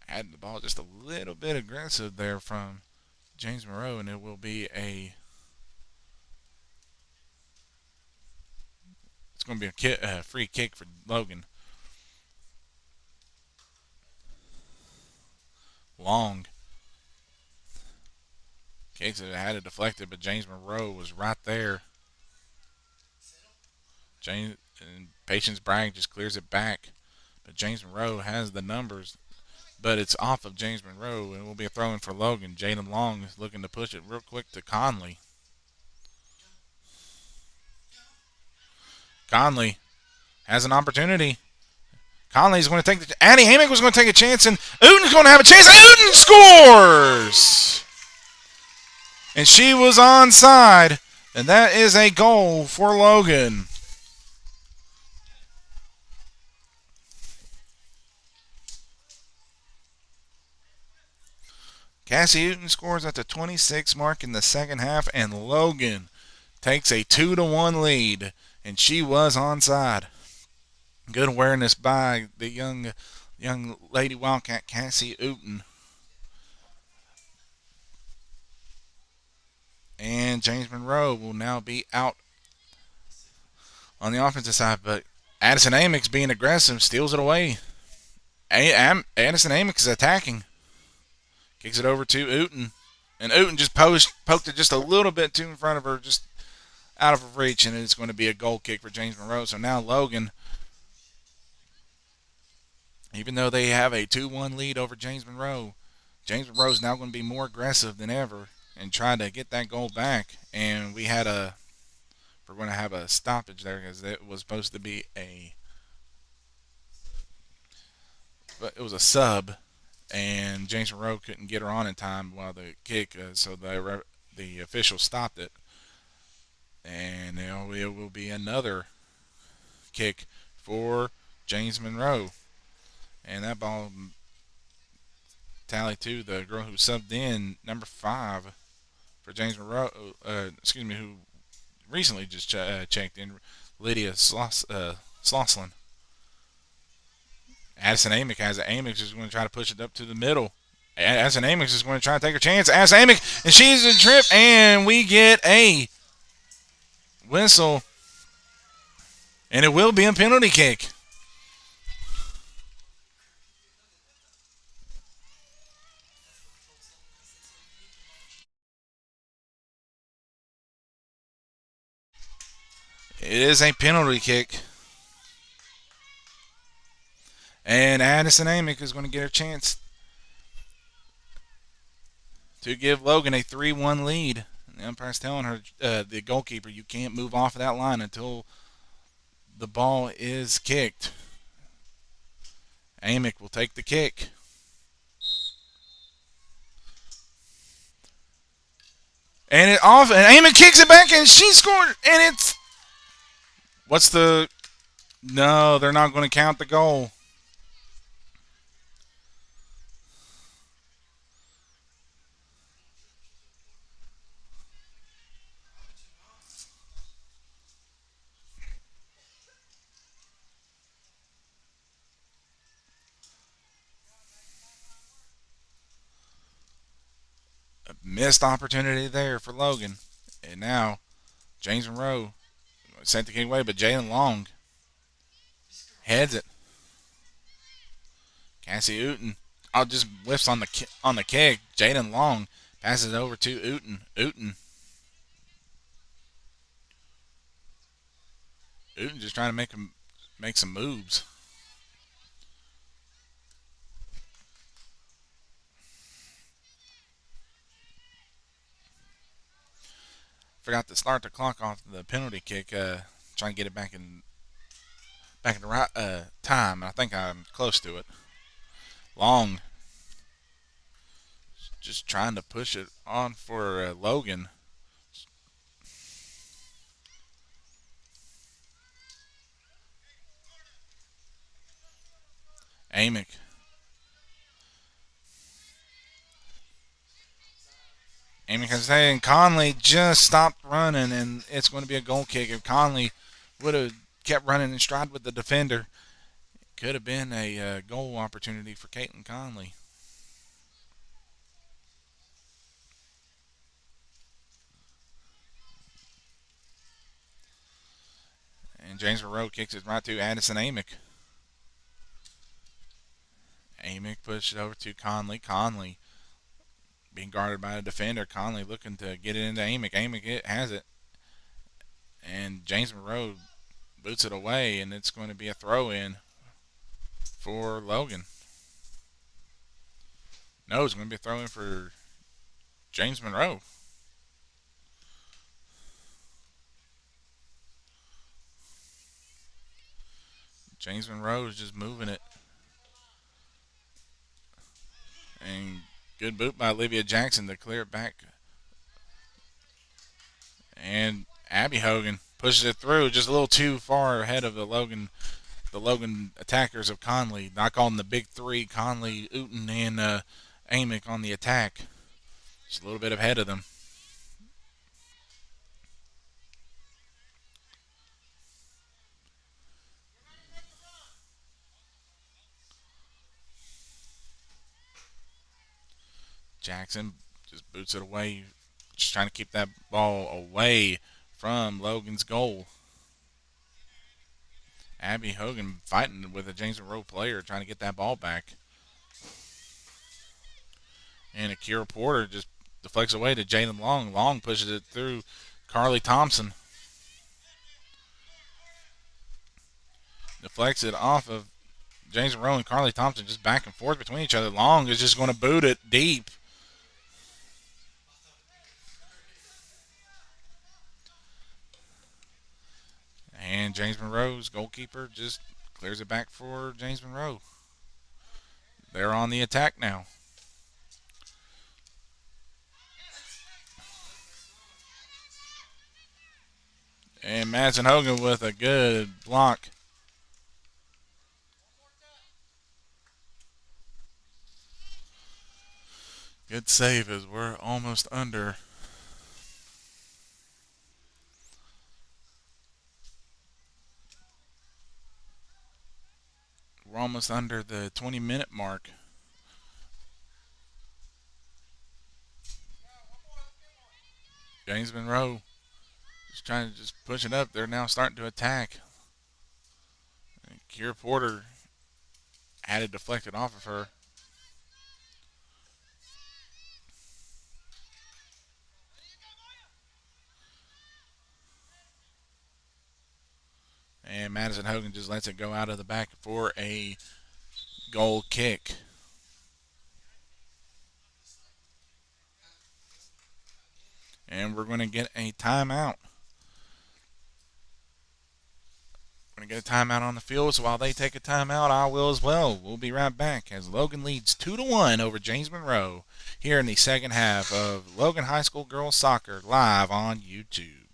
Adding the ball just a little bit aggressive there from James Monroe, and it will be it's going to be a free kick for Logan. Long kicks it, had it deflected, but James Monroe was right there. James and Patience Bragg just clears it back, but James Monroe has the numbers, but it's off of James Monroe, and it will be a throw-in for Logan. Jaden Long is looking to push it real quick to Conley. Conley has an opportunity. Conley's going to take Addie Amick was going to take a chance, and Uten's going to have a chance. Uten scores! And she was onside, and that is a goal for Logan. Cassie Uten scores at the 26 mark in the second half, and Logan takes a 2-1 lead, and she was onside. Good awareness by the young Lady Wildcat, Cassie Uten. And James Monroe will now be out on the offensive side, but Addison Amick's being aggressive, steals it away. Addison Amick is attacking. Kicks it over to Uten. And Uten just poked it just a little bit too in front of her, just out of her reach, and it's going to be a goal kick for James Monroe. So now Logan Even though they have a 2-1 lead over James Monroe is now going to be more aggressive than ever and try to get that goal back. And we're going to have a stoppage there because it was supposed to be but it was a sub, and James Monroe couldn't get her on in time while the kick, so the official stopped it, and it will be another kick for James Monroe, and that ball tallied to the girl who subbed in, number 5 for James Monroe. Who recently just checked in, Lydia Slosslin. Addison Amick has it. Amick is going to try to push it up to the middle. Addison Amick is going to try to take her chance. Addison Amick, and she's a trip, and we get a whistle, and it will be a penalty kick. It is a penalty kick. And Addison Amick is going to get her chance to give Logan a 3-1 lead. The umpire's telling her, the goalkeeper, you can't move off of that line until the ball is kicked. Amick will take the kick. And Amick kicks it back, and she scored. And it's no, they're not going to count the goal. A missed opportunity there for Logan. And now James Monroe sent the kick away, but Jalen Long heads it. Cassie Uten, just whiffs on the kick. Jaden Long passes it over to Uten just trying to make some moves. Forgot to start the clock off the penalty kick. Trying to get it back in the right time. I think I'm close to it. Long just trying to push it on for Logan. Amick. Amick is saying Conley just stopped running, and it's going to be a goal kick. If Conley would have kept running in stride with the defender, it could have been a goal opportunity for Caitlin Conley. And James Monroe kicks it right to Addison Amick. Amick pushed it over to Conley. Conley being guarded by a defender. Conley looking to get it into Amick. Amick has it. And James Monroe boots it away, and it's going to be a throw in for Logan. No, it's going to be a throw in for James Monroe. James Monroe is just moving it. And good boot by Olivia Jackson to clear it back. And Abby Hogan pushes it through just a little too far ahead of the Logan attackers of Conley. Not calling the big three, Conley, Uten, and Amick on the attack. Just a little bit ahead of them. Jackson just boots it away, just trying to keep that ball away from Logan's goal. Abby Hogan fighting with a James Monroe player, trying to get that ball back. And Akira Porter just deflects away to Jalen Long. Long pushes it through Carly Thompson. Deflects it off of James Monroe and Carly Thompson just back and forth between each other. Long is just going to boot it deep. And James Monroe's goalkeeper just clears it back for James Monroe. They're on the attack now. And Madison Hogan with a good block. Good save as we're almost under. We're almost under the 20-minute mark. James Monroe just trying to just push it up. They're now starting to attack. And Kiera Porter had it deflected off of her. And Madison Hogan just lets it go out of the back for a goal kick. And we're going to get a timeout. We're going to get a timeout on the field. So while they take a timeout, I will as well. We'll be right back as Logan leads 2-1 over James Monroe here in the second half of Logan High School Girls Soccer live on YouTube.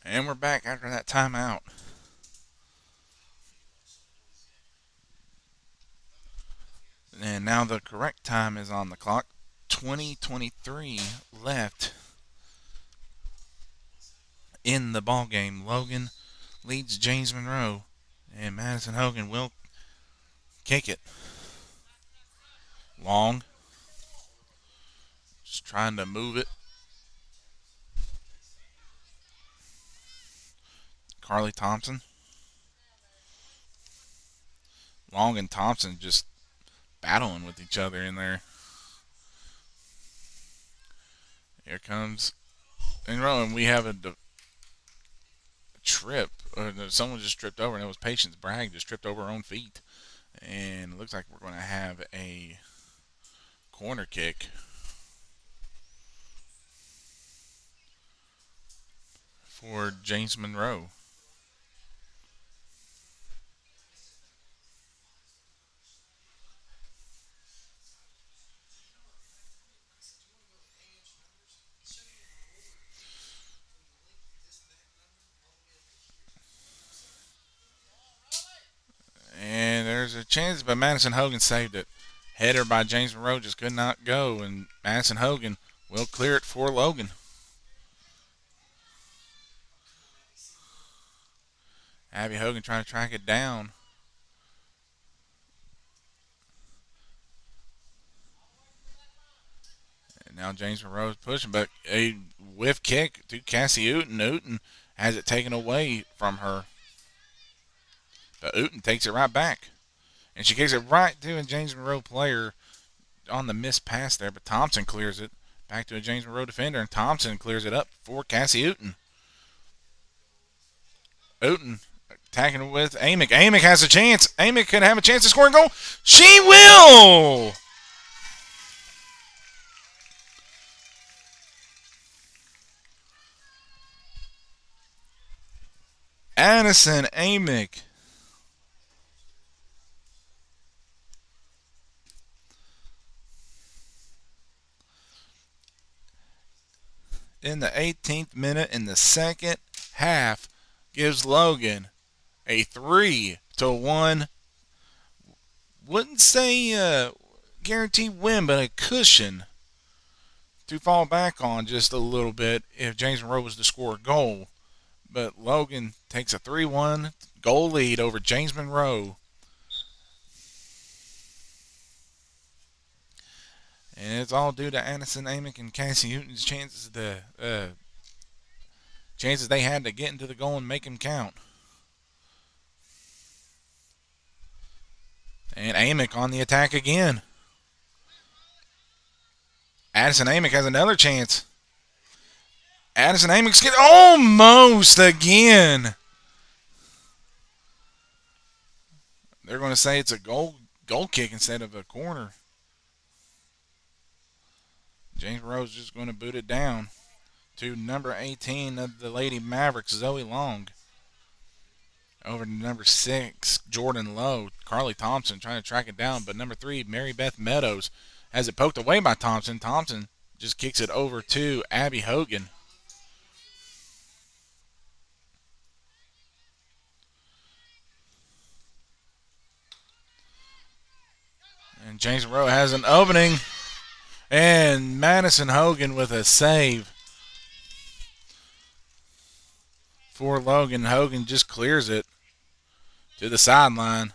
And we're back after that timeout. And now the correct time is on the clock. 20:23 left in the ball game. Logan leads James Monroe, and Madison Hogan will kick it. Long, just trying to move it. Carly Thompson. Long and Thompson just battling with each other in there. Here comes Monroe, and we have a trip someone just tripped over, and it was Patience Bragg just tripped over her own feet. And it looks like we're going to have a corner kick for James Monroe. And there's a chance, but Madison Hogan saved it. Header by James Monroe just could not go, and Madison Hogan will clear it for Logan. Abby Hogan trying to track it down. And now James Monroe's pushing, but a whiff kick to Cassie Uten. Uten has it taken away from her. But Uten takes it right back. And she kicks it right to a James Monroe player on the missed pass there, but Thompson clears it back to a James Monroe defender, and Thompson clears it up for Cassie Uten. Uten attacking with Amick. Amick has a chance. Amick could have a chance to score a goal. She will! Addison Amick. In the 18th minute in the second half gives Logan a 3-1. Wouldn't say guaranteed win, but a cushion to fall back on just a little bit if James Monroe was to score a goal. But Logan takes a 3-1 goal lead over James Monroe. And it's all due to Addison Amick and Cassie Newton's chances they had to get into the goal and make them count. And Amick on the attack again. Addison Amick has another chance. Addison Amick's get almost again. They're going to say it's a goal kick instead of a corner. James Monroe's just going to boot it down to number 18 of the Lady Mavericks, Zoe Long. Over to number 6, Jordan Lowe. Carly Thompson trying to track it down, but number 3, Mary Beth Meadows, has it poked away by Thompson. Thompson just kicks it over to Abby Hogan. And James Monroe has an opening. And Madison Hogan with a save for Logan. Hogan just clears it to the sideline.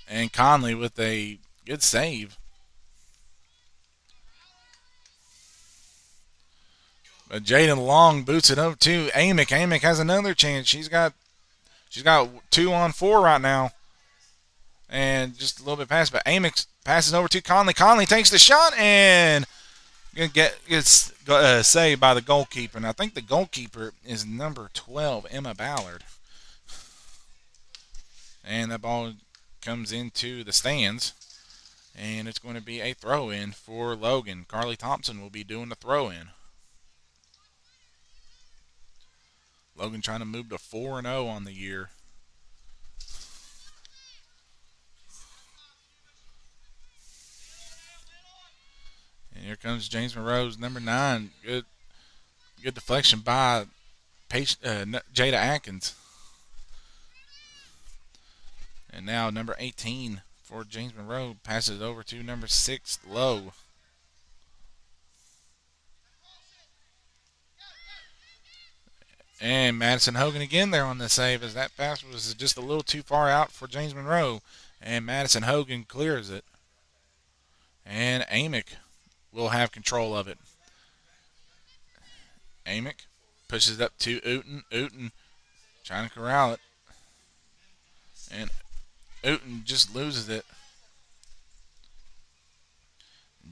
And Conley with a good save. But Jaden Long boots it up to Amick. Amick has another chance. She's got 2-on-4 right now. And just a little bit past, but Amick passes over to Conley. Conley takes the shot and gets saved by the goalkeeper. And I think the goalkeeper is number 12, Emma Ballard. And that ball comes into the stands. And it's going to be a throw-in for Logan. Carly Thompson will be doing the throw-in. Logan trying to move to 4-0 on the year. And here comes James Monroe's number 9. Good deflection by Jada Atkins. And now number 18 for James Monroe passes over to number 6, Lowe. And Madison Hogan again there on the save as that pass was just a little too far out for James Monroe. And Madison Hogan clears it. And Amick will have control of it. Amick pushes it up to Uten. Uten trying to corral it. And Uten just loses it.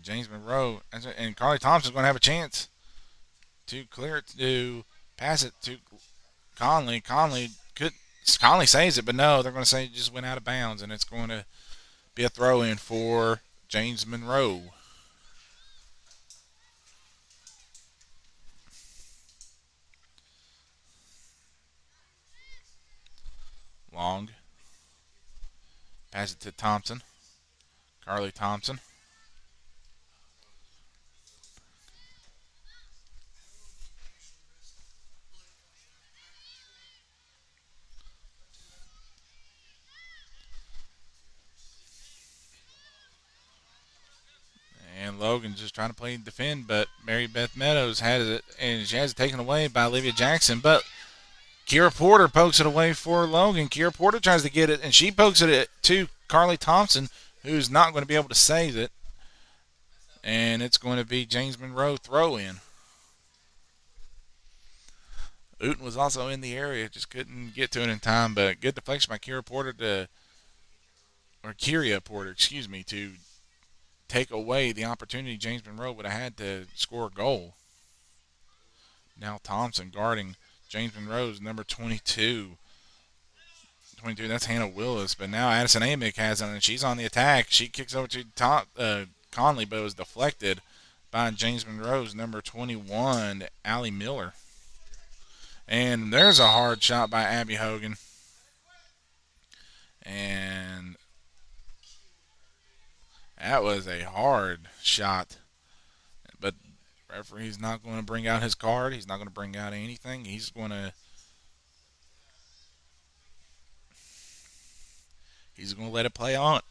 James Monroe and Carly Thompson's going to have a chance to clear it, to pass it to Conley. Conley could Conley saves it, but no, they're going to say it just went out of bounds, and it's going to be a throw in for James Monroe. Long. Pass it to Thompson. Carly Thompson. And Logan just trying to play defend, but Mary Beth Meadows has it, and she has it taken away by Olivia Jackson. But Kira Porter pokes it away for Logan. Kira Porter tries to get it, and she pokes it to Carly Thompson, who's not going to be able to save it. And it's going to be James Monroe throw in. Uten was also in the area, just couldn't get to it in time, but good deflection by Kira Porter or Kyria Porter, excuse me, to take away the opportunity James Monroe would have had to score a goal. Now Thompson guarding James Monroe's number 22. 22, that's Hannah Willis, but now Addison Amick has it, and she's on the attack. She kicks over to Conley, but it was deflected by James Monroe's number 21, Allie Miller. And there's a hard shot by Abby Hogan. And that was a hard shot. But referee's not going to bring out his card. He's not going to bring out anything. He's going to let it play on.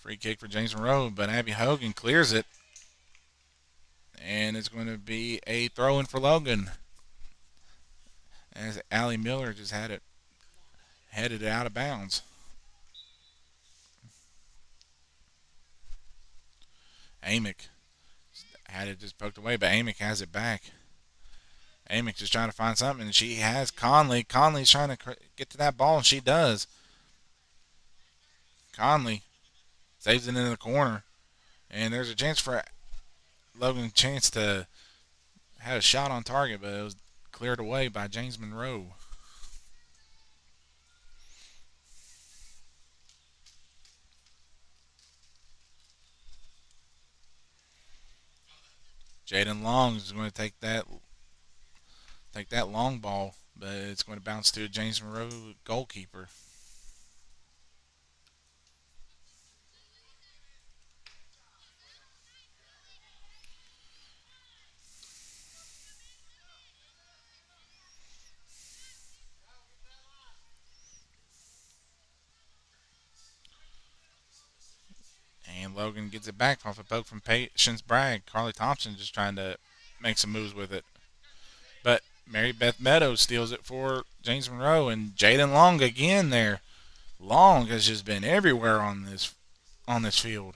Free kick for James Monroe, but Abby Hogan clears it. And it's going to be a throw in for Logan. As Allie Miller just headed it out of bounds. Amick had it just poked away, but Amick has it back. Amick just trying to find something, and she has Conley. Conley's trying to get to that ball, and she does. Conley saves it into the corner, and there's a chance for Logan chance to have a shot on target, but it was cleared away by James Monroe. Jaden Long is going to take that long ball, but it's going to bounce to a James Monroe goalkeeper. And Logan gets it back off a poke from Patience Bragg. Carly Thompson just trying to make some moves with it. But Mary Beth Meadows steals it for James Monroe, and Jaden Long again there. Long has just been everywhere on this field.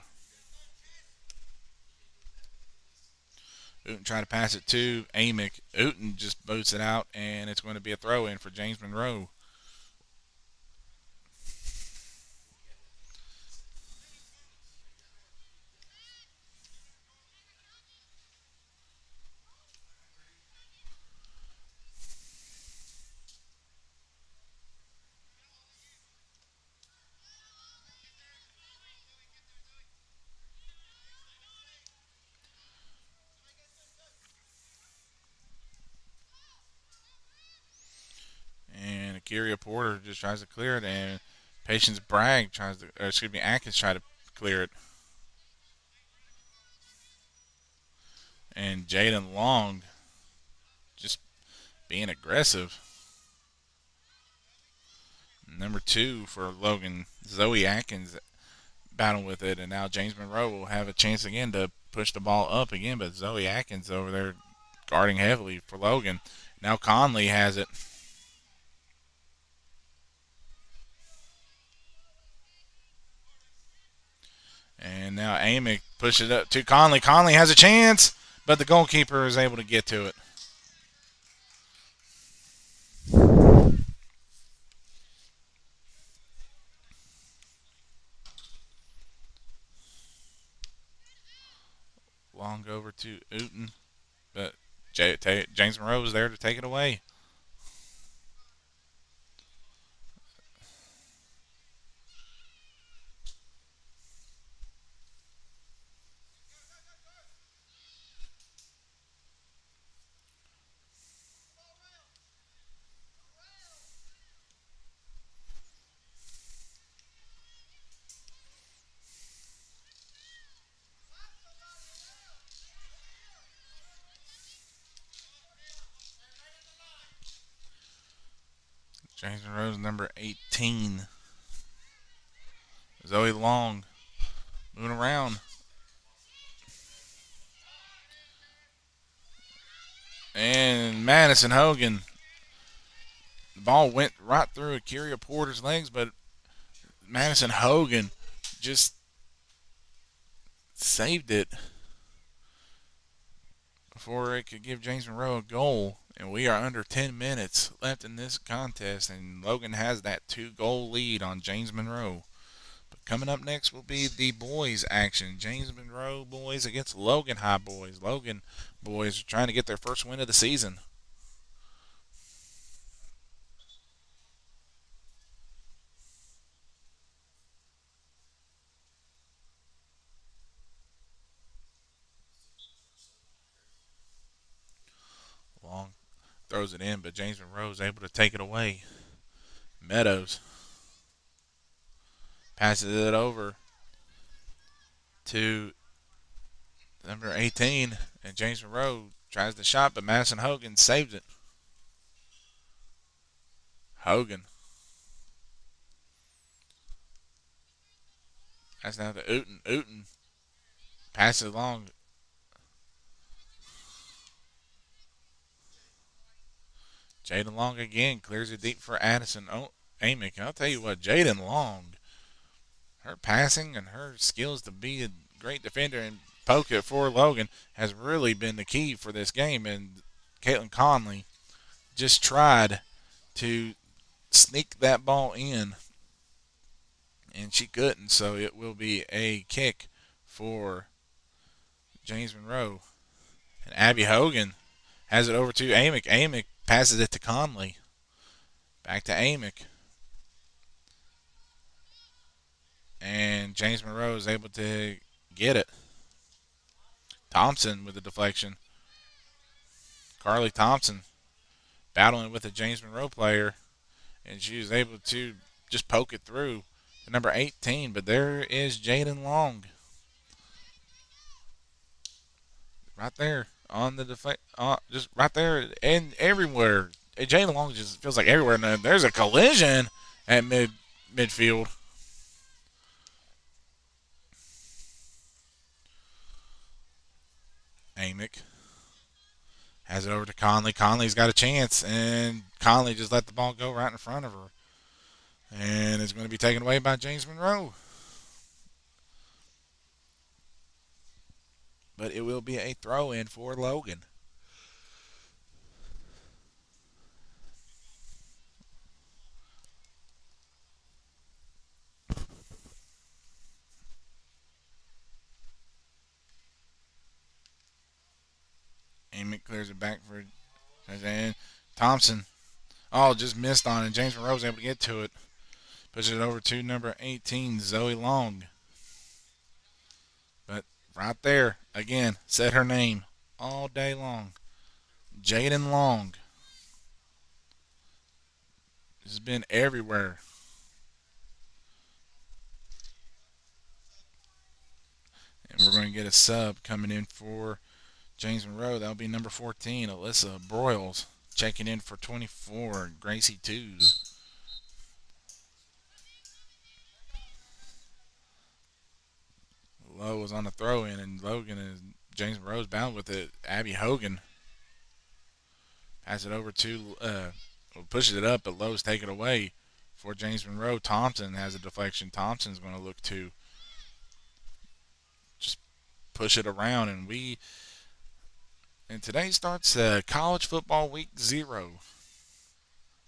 Uten trying to pass it to Amick. Uten just boots it out, and it's going to be a throw in for James Monroe. And Akira Porter just tries to clear it, and Patience Bragg Atkins try to clear it. And Jaden Long just being aggressive. Number 2 for Logan, Zoe Atkins battle with it, and now James Monroe will have a chance again to push the ball up again, but Zoe Atkins over there guarding heavily for Logan. Now Conley has it. And now Amick pushes it up to Conley. Conley has a chance, but the goalkeeper is able to get to it. Long over to Uten, but James Monroe was there to take it away. James Monroe's number 18. Zoe Long moving around. And Madison Hogan. The ball went right through Akira Porter's legs, but Madison Hogan just saved it before it could give James Monroe a goal. And we are under 10 minutes left in this contest, and Logan has that 2-goal lead on James Monroe. But coming up next will be the boys' action. James Monroe boys against Logan High boys. Logan boys are trying to get their first win of the season. Long throws it in, but James Monroe is able to take it away. Meadows passes it over to number 18, and James Monroe tries the shot, but Madison Hogan saves it. Hogan. That's now to Uten. Uten passes it along. Jaden Long again clears it deep for Addison Amick. I'll tell you what, Jaden Long, her passing and her skills to be a great defender and poke it for Logan has really been the key for this game. And Caitlin Conley just tried to sneak that ball in, and she couldn't. So it will be a kick for James Monroe. And Abby Hogan has it over to Amick. Amick passes it to Conley. Back to Amick. And James Monroe is able to get it. Thompson with the deflection. Carly Thompson battling with a James Monroe player, and she was able to just poke it through to number 18. But there is Jaden Long right there on the deflect, just right there and everywhere. Jaden Long just feels like everywhere. And there's a collision at midfield. Amick has it over to Conley. Conley's got a chance, and Conley just let the ball go right in front of her. And it's going to be taken away by James Monroe. But it will be a throw in for Logan. Amick clears it back for and Thompson. Oh, just missed on it. James Monroe was able to get to it. Pushes it over to number 18, Zoe Long. But right there, again, said her name all day long. Jaden Long has been everywhere. And we're going to get a sub coming in for James Monroe. That'll be number 14, Alyssa Broyles. Checking in for 24, Gracie Twos. Lowe was on the throw in, and Logan and James Monroe's bound with it. Abby Hogan passes it over to, pushes it up, but Lowe's taken away for James Monroe. Thompson has a deflection. Thompson's going to look to just push it around, and today starts college football week 0.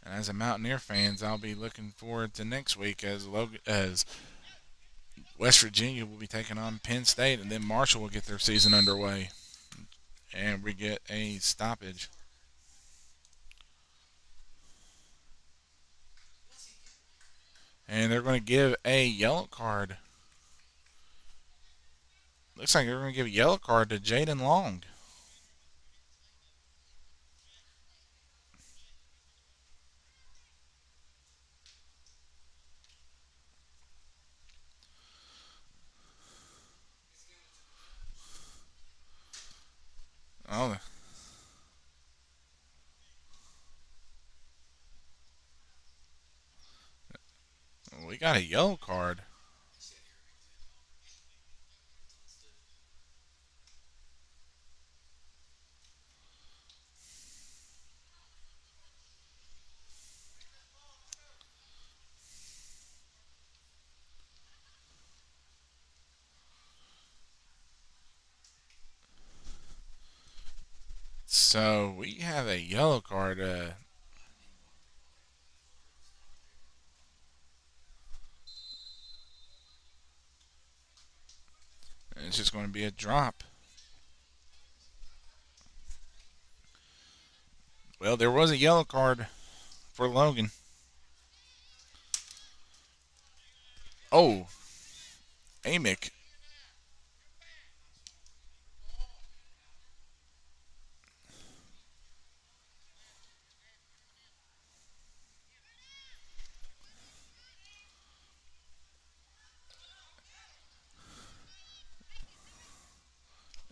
And as a Mountaineer fans, I'll be looking forward to next week as West Virginia will be taking on Penn State, and then Marshall will get their season underway. And we get a stoppage. And they're going to give a yellow card. Looks like they're going to give a yellow card to Jaden Long. Oh, got a yellow card. So we have a yellow card. It's just going to be a drop. Well, there was a yellow card for Logan. Oh, Amick.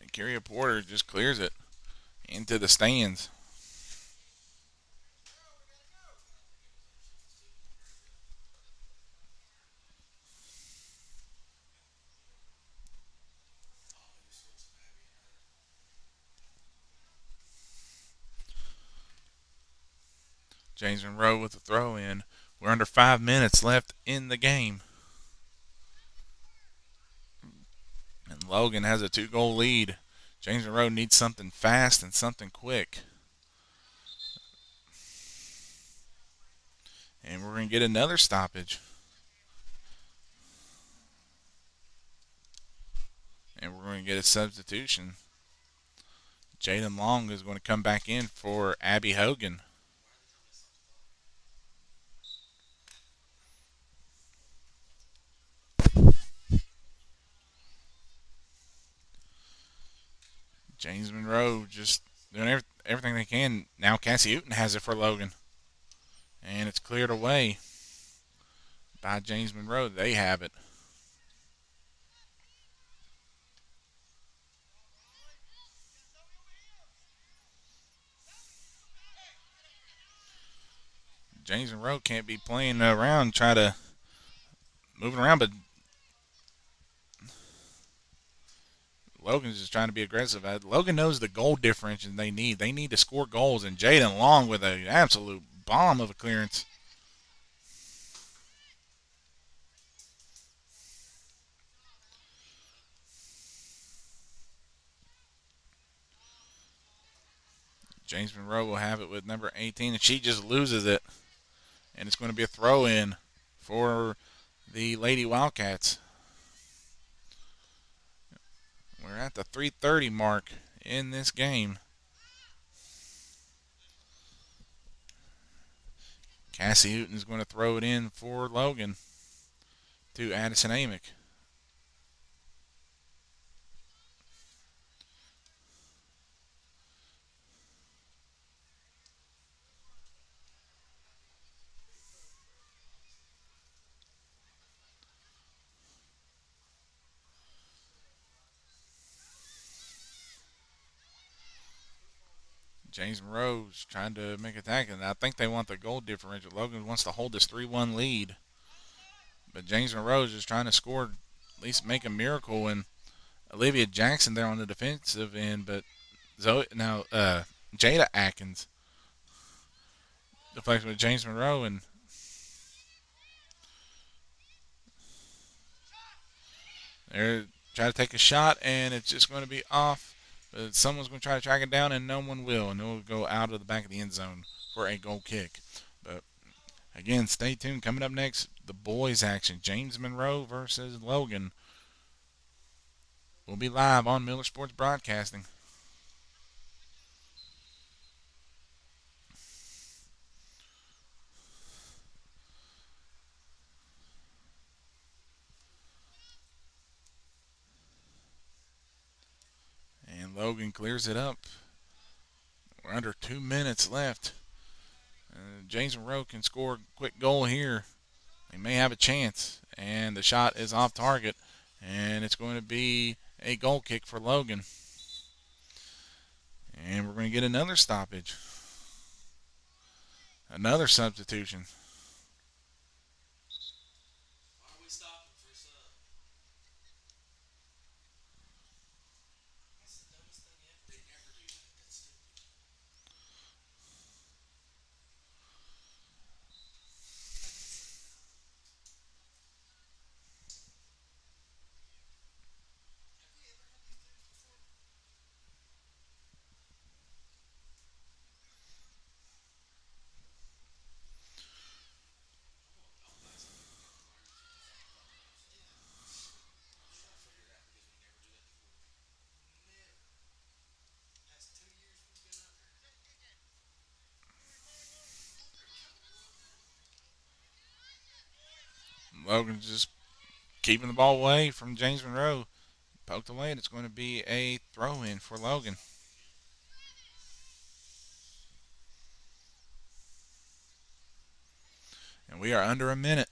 And Carrier Porter just clears it into the stands. James Monroe with the throw in. We're under 5 minutes left in the game. And Logan has a 2-goal lead. James Monroe needs something fast and something quick. And we're going to get another stoppage. And we're going to get a substitution. Jaden Long is going to come back in for Abby Hogan. James Monroe just doing everything they can. Now Cassie Uten has it for Logan. And it's cleared away by James Monroe. They have it. James Monroe can't be playing around, try to moving around, but Logan's just trying to be aggressive. Logan knows the goal differential they need. They need to score goals, and Jaden Long with an absolute bomb of a clearance. James Monroe will have it with number 18, and she just loses it. And it's going to be a throw in for the Lady Wildcats. We're at the 3:30 mark in this game. Cassie Hooten is going to throw it in for Logan to Addison Amick. James Monroe's trying to make a attack, and I think they want the goal differential. Logan wants to hold this 3-1 lead, but James Monroe is just trying to score, at least make a miracle. And Olivia Jackson there on the defensive end, but Jada Atkins deflects with James Monroe, and they're trying to take a shot, and it's just going to be off. But someone's going to try to track it down, and no one will, and it will go out of the back of the end zone for a goal kick. But again, stay tuned. Coming up next, the boys' action: James Monroe versus Logan. We'll be live on Miller Sports Broadcasting. And Logan clears it up. We're under 2 minutes left. James Monroe can score a quick goal here. They may have a chance. And the shot is off target. And it's going to be a goal kick for Logan. And we're going to get another stoppage. Another substitution. Logan just keeping the ball away from James Monroe. Poked away, and it's going to be a throw in for Logan. And we are under a minute.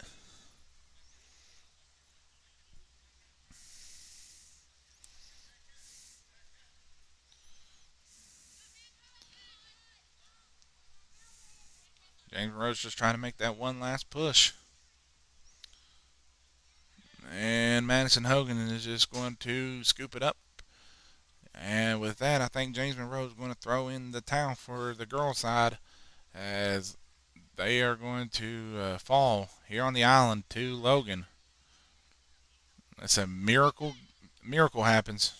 James Monroe's just trying to make that one last push. And Madison Hogan is just going to scoop it up. And with that, I think James Monroe is going to throw in the towel for the girls' side as they are going to fall here on the island to Logan. That's a miracle. Miracle happens.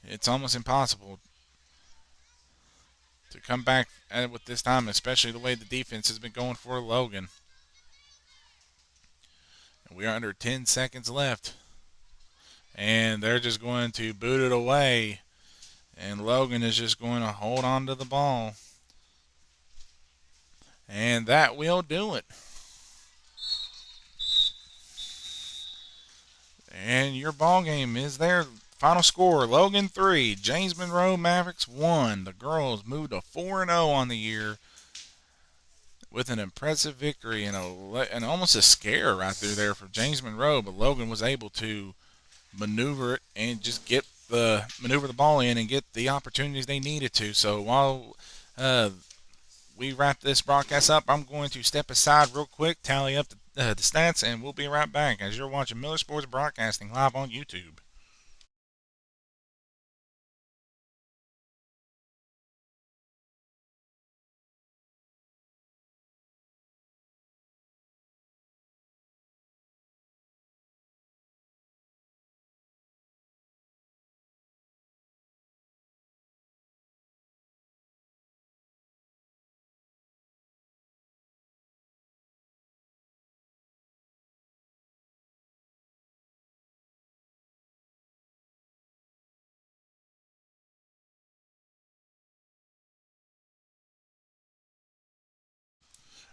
It's almost impossible to come back with this time, especially the way the defense has been going for Logan. And we are under 10 seconds left. And they're just going to boot it away. And Logan is just going to hold on to the ball. And that will do it. And your ball game is there. Final score: Logan 3, James Monroe Mavericks 1. The girls moved to 4-0 on the year with an impressive victory and almost a scare right through there for James Monroe. But Logan was able to maneuver it and just maneuver the ball in and get the opportunities they needed to. So while we wrap this broadcast up, I'm going to step aside real quick, tally up the stats, and we'll be right back as you're watching Miller Sports Broadcasting live on YouTube.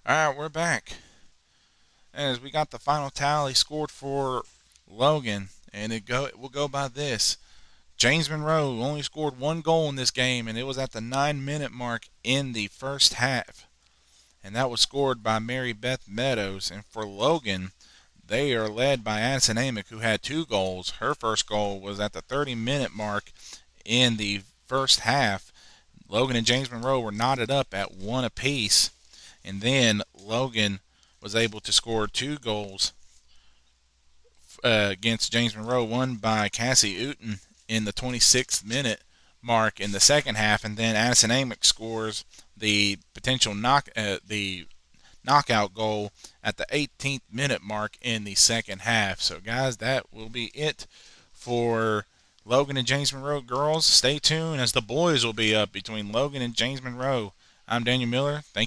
All right, we're back. As we got the final tally scored for Logan, and it will go by this. James Monroe only scored one goal in this game, and it was at the 9-minute mark in the first half. And that was scored by Mary Beth Meadows. And for Logan, they are led by Addison Amick, who had 2 goals. Her first goal was at the 30-minute mark in the first half. Logan and James Monroe were knotted up at 1 apiece. And then Logan was able to score 2 goals against James Monroe, one by Cassie Uten in the 26th minute mark in the second half, and then Addison Amick scores the potential knockout goal at the 18th minute mark in the second half. So guys, that will be it for Logan and James Monroe girls. Stay tuned as the boys will be up between Logan and James Monroe. I'm Daniel Miller. Thank you.